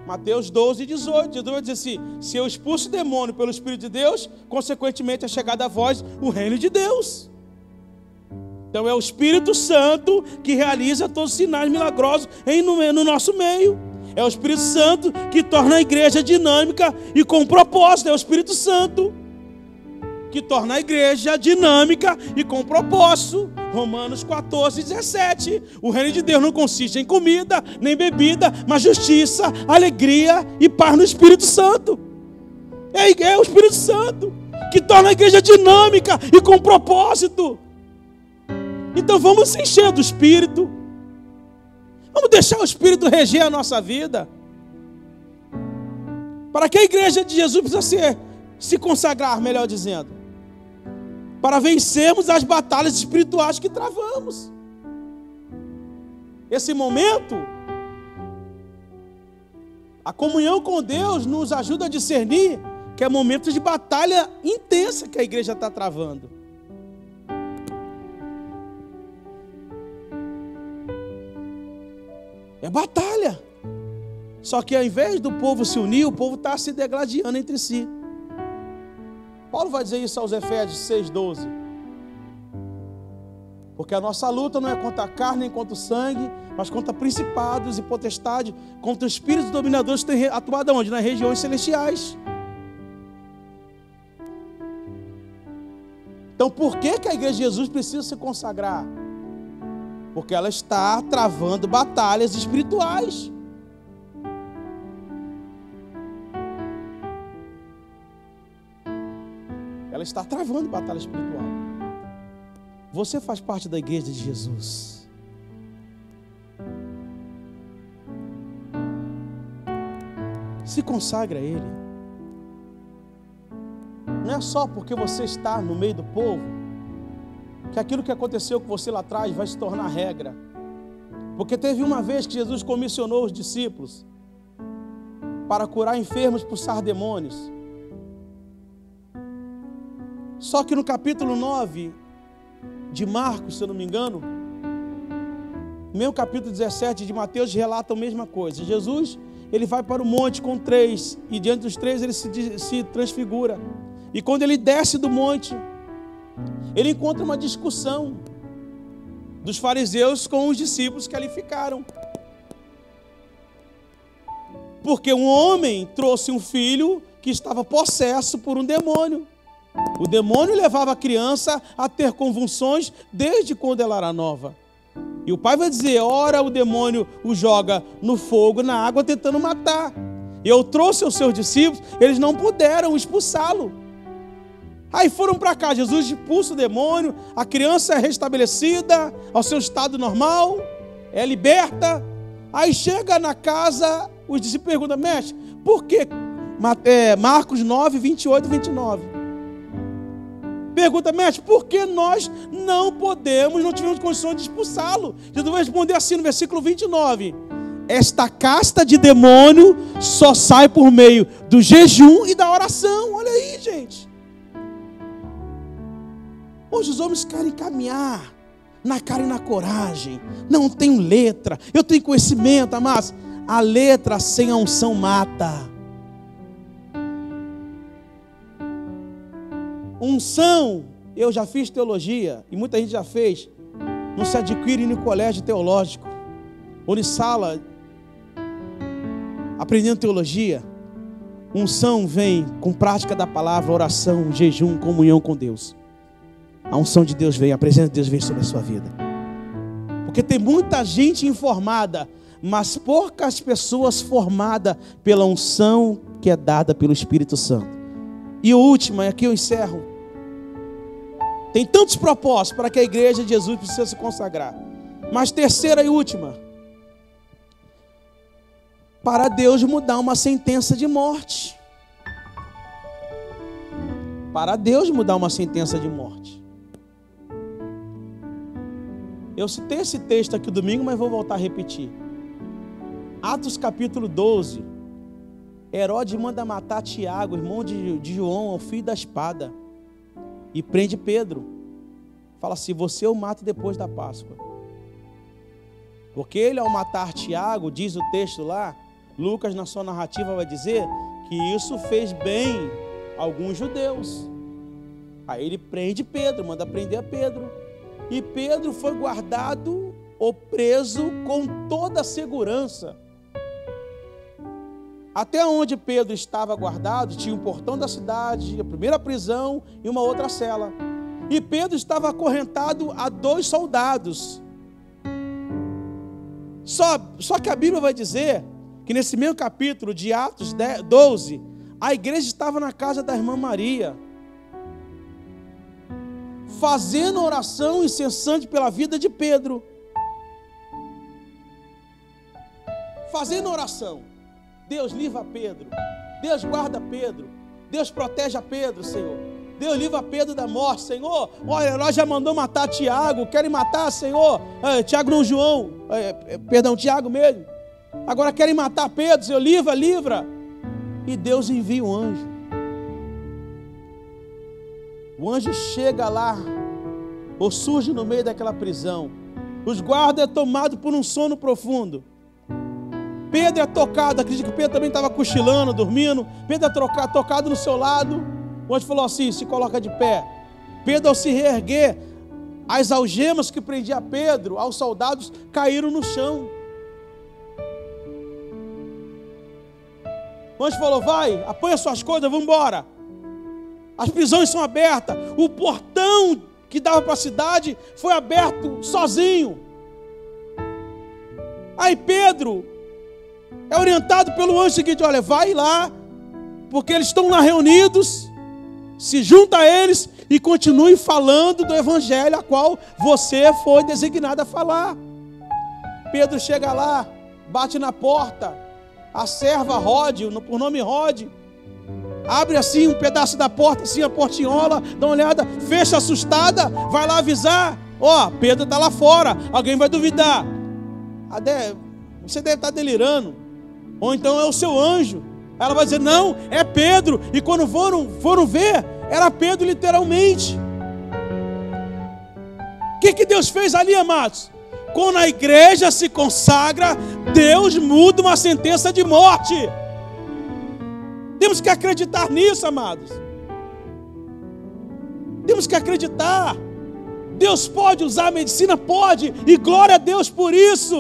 Mateus 12:18. Jesus diz assim: se eu expulso o demônio pelo Espírito de Deus, consequentemente é chegada a vós o reino de Deus. Então é o Espírito Santo que realiza todos os sinais milagrosos no nosso meio. É o Espírito Santo que torna a igreja dinâmica e com propósito. É o Espírito Santo que torna a igreja dinâmica e com propósito. Romanos 14:17. O reino de Deus não consiste em comida, nem bebida, mas justiça, alegria e paz no Espírito Santo. É o Espírito Santo que torna a igreja dinâmica e com propósito. Então vamos se encher do Espírito. Vamos deixar o Espírito reger a nossa vida. Para que a igreja de Jesus precisa se consagrar, melhor dizendo, para vencermos as batalhas espirituais que travamos. Esse momento, a comunhão com Deus nos ajuda a discernir que é momento de batalha intensa que a igreja está travando. É batalha. Só que ao invés do povo se unir, o povo está se degladiando entre si. Paulo vai dizer isso aos Efésios 6:12. Porque a nossa luta não é contra a carne nem contra o sangue, mas contra principados e potestades, contra os espíritos dominadores que têm atuado onde? Nas regiões celestiais. Então por que a igreja de Jesus precisa se consagrar? Porque ela está travando batalhas espirituais. Ela está travando batalha espiritual. Você faz parte da igreja de Jesus. Se consagre a Ele. Não é só porque você está no meio do povo que aquilo que aconteceu com você lá atrás vai se tornar regra. Porque teve uma vez que Jesus comissionou os discípulos para curar enfermos, expulsar demônios. Só que no capítulo 9 de Marcos, se eu não me engano, no mesmo capítulo 17 de Mateus, relata a mesma coisa. Jesus, ele vai para o monte com 3, e diante dos 3 ele se transfigura. E quando ele desce do monte, ele encontra uma discussão dos fariseus com os discípulos que ali ficaram. Porque um homem trouxe um filho que estava possesso por um demônio. O demônio levava a criança a ter convulsões desde quando ela era nova. E o pai vai dizer: ora o demônio o joga no fogo, na água, tentando matar. Eu trouxe aos seus discípulos, eles não puderam expulsá-lo. Aí foram para cá, Jesus expulsa o demônio, a criança é restabelecida ao seu estado normal, é liberta. Aí chega na casa, os discípulos perguntam: mestre, por que? Marcos 9, 28 e 29. Pergunta: mestre, por que nós não tivemos condições de expulsá-lo? Jesus vai responder assim no versículo 29. Esta casta de demônio só sai por meio do jejum e da oração. Olha aí, gente. Hoje os homens querem caminhar na cara e na coragem. Não tenho letra, eu tenho conhecimento, amados. A letra sem a unção mata. Unção, eu já fiz teologia, e muita gente já fez, não se adquire em colégio teológico, ou em sala, aprendendo teologia. Unção vem com prática da palavra, oração, jejum, comunhão com Deus. A unção de Deus vem, a presença de Deus vem sobre a sua vida. Porque tem muita gente informada, mas poucas pessoas formadas pela unção que é dada pelo Espírito Santo. E o último, aqui eu encerro. Tem tantos propósitos para que a igreja de Jesus precisa se consagrar. Mas terceira e última, para Deus mudar uma sentença de morte. Para Deus mudar uma sentença de morte. Eu citei esse texto aqui domingo, mas vou voltar a repetir. Atos capítulo 12. Herodes manda matar Tiago, irmão de João, o filho da espada. E prende Pedro. Fala assim, você o mata depois da Páscoa. Porque ele, ao matar Tiago, diz o texto lá, Lucas na sua narrativa vai dizer que isso fez bem a alguns judeus. Aí ele prende Pedro, manda prender a Pedro. E Pedro foi guardado ou preso com toda a segurança. Até onde Pedro estava guardado, tinha um portão da cidade, a primeira prisão e uma outra cela. E Pedro estava acorrentado a 2 soldados. Só que a Bíblia vai dizer que nesse mesmo capítulo de Atos 12, a igreja estava na casa da irmã Maria, fazendo oração incessante pela vida de Pedro. Fazendo oração. Deus livra Pedro. Deus guarda Pedro. Deus protege a Pedro, Senhor. Deus livra Pedro da morte, Senhor. Olha, nós já mandou matar Tiago. Querem matar, Senhor. Tiago não, João. Tiago mesmo. Agora querem matar Pedro, Senhor. Livra. E Deus envia um anjo. O anjo chega lá, ou surge no meio daquela prisão. Os guardas é tomado por um sono profundo. Pedro é tocado, acredito que Pedro também estava cochilando, dormindo. Pedro é tocado no seu lado. O anjo falou assim, se coloca de pé. Pedro, ao se reerguer, as algemas que prendiam Pedro aos soldados caíram no chão. O anjo falou, vai, apanha suas coisas, vamos embora. As prisões são abertas. O portão que dava para a cidade foi aberto sozinho. Aí Pedro é orientado pelo anjo seguinte, olha, vai lá, porque eles estão lá reunidos, se junta a eles e continue falando do evangelho a qual você foi designado a falar. Pedro chega lá, bate na porta, a serva Rode, por nome Rode, abre assim um pedaço da porta, assim a portinhola, dá uma olhada, fecha assustada, vai lá avisar, Pedro está lá fora, alguém vai duvidar. Você deve estar delirando, ou então é o seu anjo. Ela vai dizer, não, é Pedro. E quando foram ver, era Pedro literalmente. O que Deus fez ali, amados? Quando a igreja se consagra, Deus muda uma sentença de morte. Temos que acreditar nisso, amados. Temos que acreditar. Deus pode usar a medicina? Pode. E glória a Deus por isso.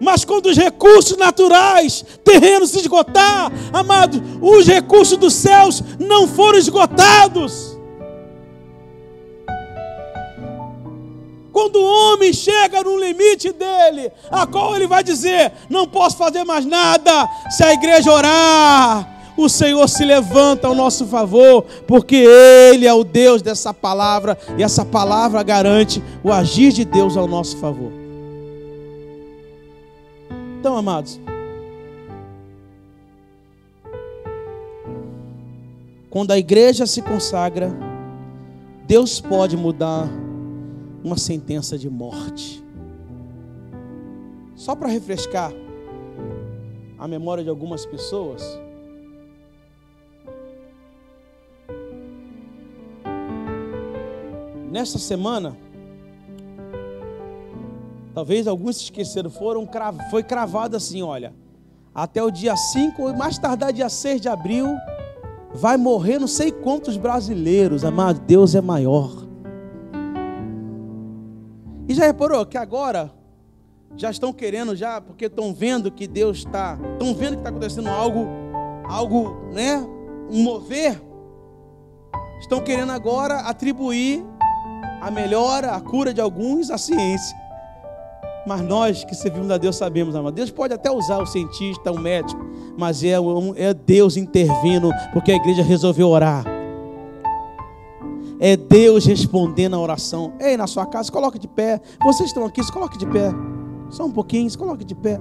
Mas quando os recursos naturais, terrenos se esgotar, amados, os recursos dos céus não foram esgotados. Quando o homem chega no limite dele, a qual ele vai dizer, não posso fazer mais nada, se a igreja orar, o Senhor se levanta ao nosso favor, porque Ele é o Deus dessa palavra, e essa palavra garante o agir de Deus ao nosso favor. Então, amados, quando a igreja se consagra, Deus pode mudar uma sentença de morte. Só para refrescar a memória de algumas pessoas, nesta semana, talvez alguns se esqueceram, foi cravado assim, olha, até o dia 5, ou mais tardar dia 6 de abril, vai morrer não sei quantos brasileiros. Amado, Deus é maior. E já reparou que agora já estão querendo, já, porque estão vendo que Deus está, estão vendo que está acontecendo algo, né, um mover, estão querendo agora atribuir a melhora, a cura de alguns à ciência. Mas nós que servimos a Deus sabemos, amado, Deus pode até usar o cientista, o médico, mas é Deus intervindo, porque a igreja resolveu orar. É Deus respondendo a oração. Ei, na sua casa, se coloque de pé. Vocês estão aqui, se coloque de pé. Só um pouquinho, se coloque de pé.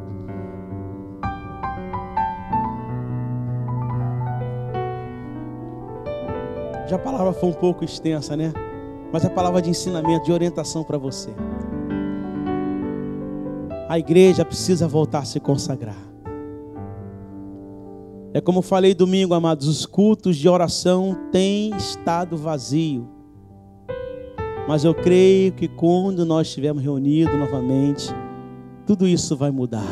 Já a palavra foi um pouco extensa, né? Mas a palavra de ensinamento, de orientação para você. A igreja precisa voltar a se consagrar. É como eu falei domingo, amados, os cultos de oração têm estado vazios. Mas eu creio que quando nós estivermos reunidos novamente, tudo isso vai mudar.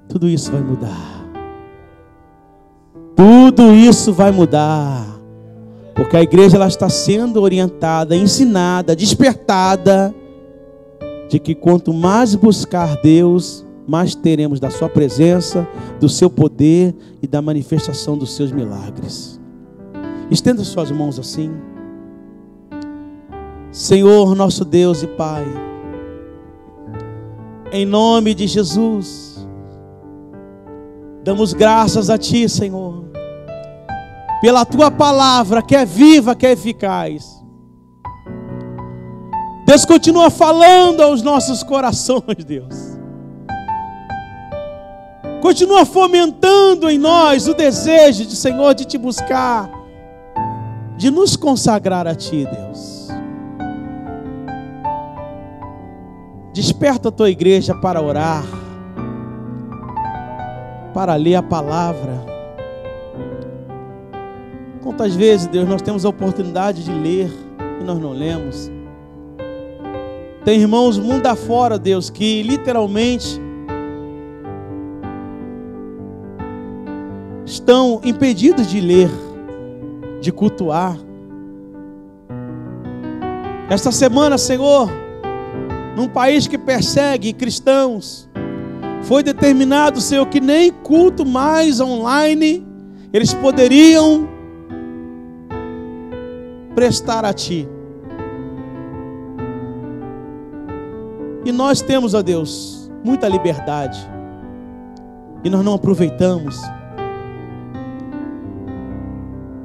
Tudo isso vai mudar. Tudo isso vai mudar. Porque a igreja ela está sendo orientada, ensinada, despertada, de que quanto mais buscar Deus, mais teremos da sua presença, do seu poder e da manifestação dos seus milagres. Estenda suas mãos assim. Senhor, nosso Deus e Pai, em nome de Jesus, damos graças a Ti, Senhor, pela Tua palavra que é viva, que é eficaz. Deus, continua falando aos nossos corações, Deus. Continua fomentando em nós o desejo de, Senhor, de Te buscar, de nos consagrar a Ti, Deus. Desperta a Tua igreja para orar, para ler a palavra. Quantas vezes, Deus, nós temos a oportunidade de ler e nós não lemos? Tem irmãos mundo afora, Deus, que literalmente estão impedidos de ler, de cultuar. Esta semana, Senhor, num país que persegue cristãos, foi determinado, Senhor, que nem culto mais online eles poderiam prestar a Ti. E nós temos, ó Deus, muita liberdade, e nós não aproveitamos.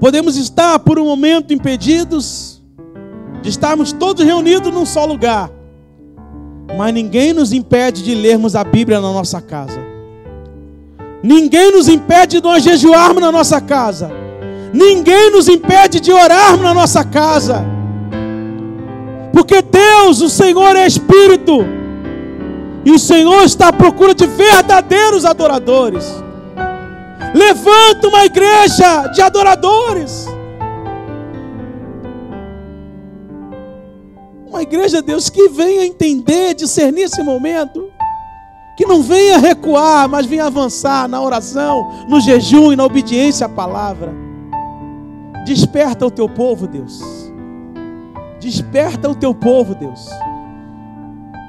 Podemos estar por um momento impedidos de estarmos todos reunidos num só lugar, mas ninguém nos impede de lermos a Bíblia na nossa casa. Ninguém nos impede de nós jejuarmos na nossa casa. Ninguém nos impede de orarmos na nossa casa. Porque Deus, o Senhor é Espírito, e o Senhor está à procura de verdadeiros adoradores. Levanta uma igreja de adoradores. Uma igreja, Deus, que venha entender, discernir esse momento. Que não venha recuar, mas venha avançar na oração, no jejum e na obediência à palavra. Desperta o Teu povo, Deus. Desperta o Teu povo, Deus.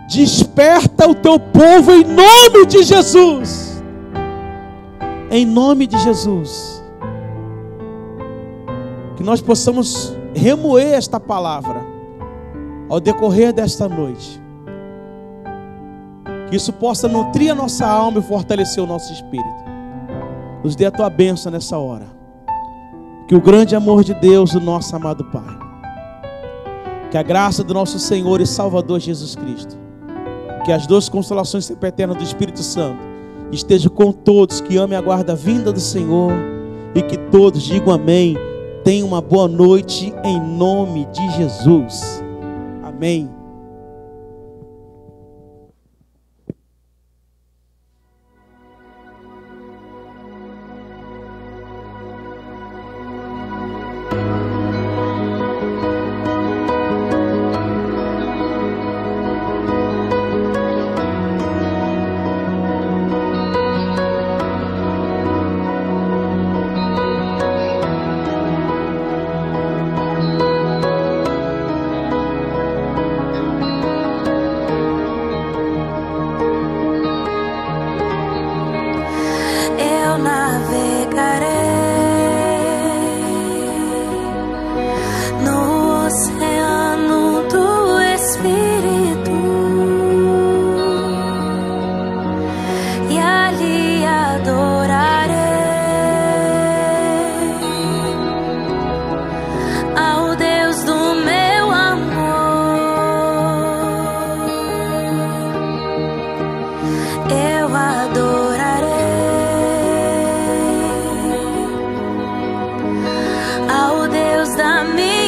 Desperta o Teu povo em nome de Jesus. Em nome de Jesus. Que nós possamos remoer esta palavra ao decorrer desta noite. Que isso possa nutrir a nossa alma e fortalecer o nosso espírito. Nos dê a Tua bênção nessa hora. Que o grande amor de Deus, o nosso amado Pai, que a graça do nosso Senhor e Salvador Jesus Cristo, que as duas consolações sempre eternas do Espírito Santo estejam com todos que amem e aguardam a vinda do Senhor, e que todos digam amém. Tenham uma boa noite em nome de Jesus. Amém. da minha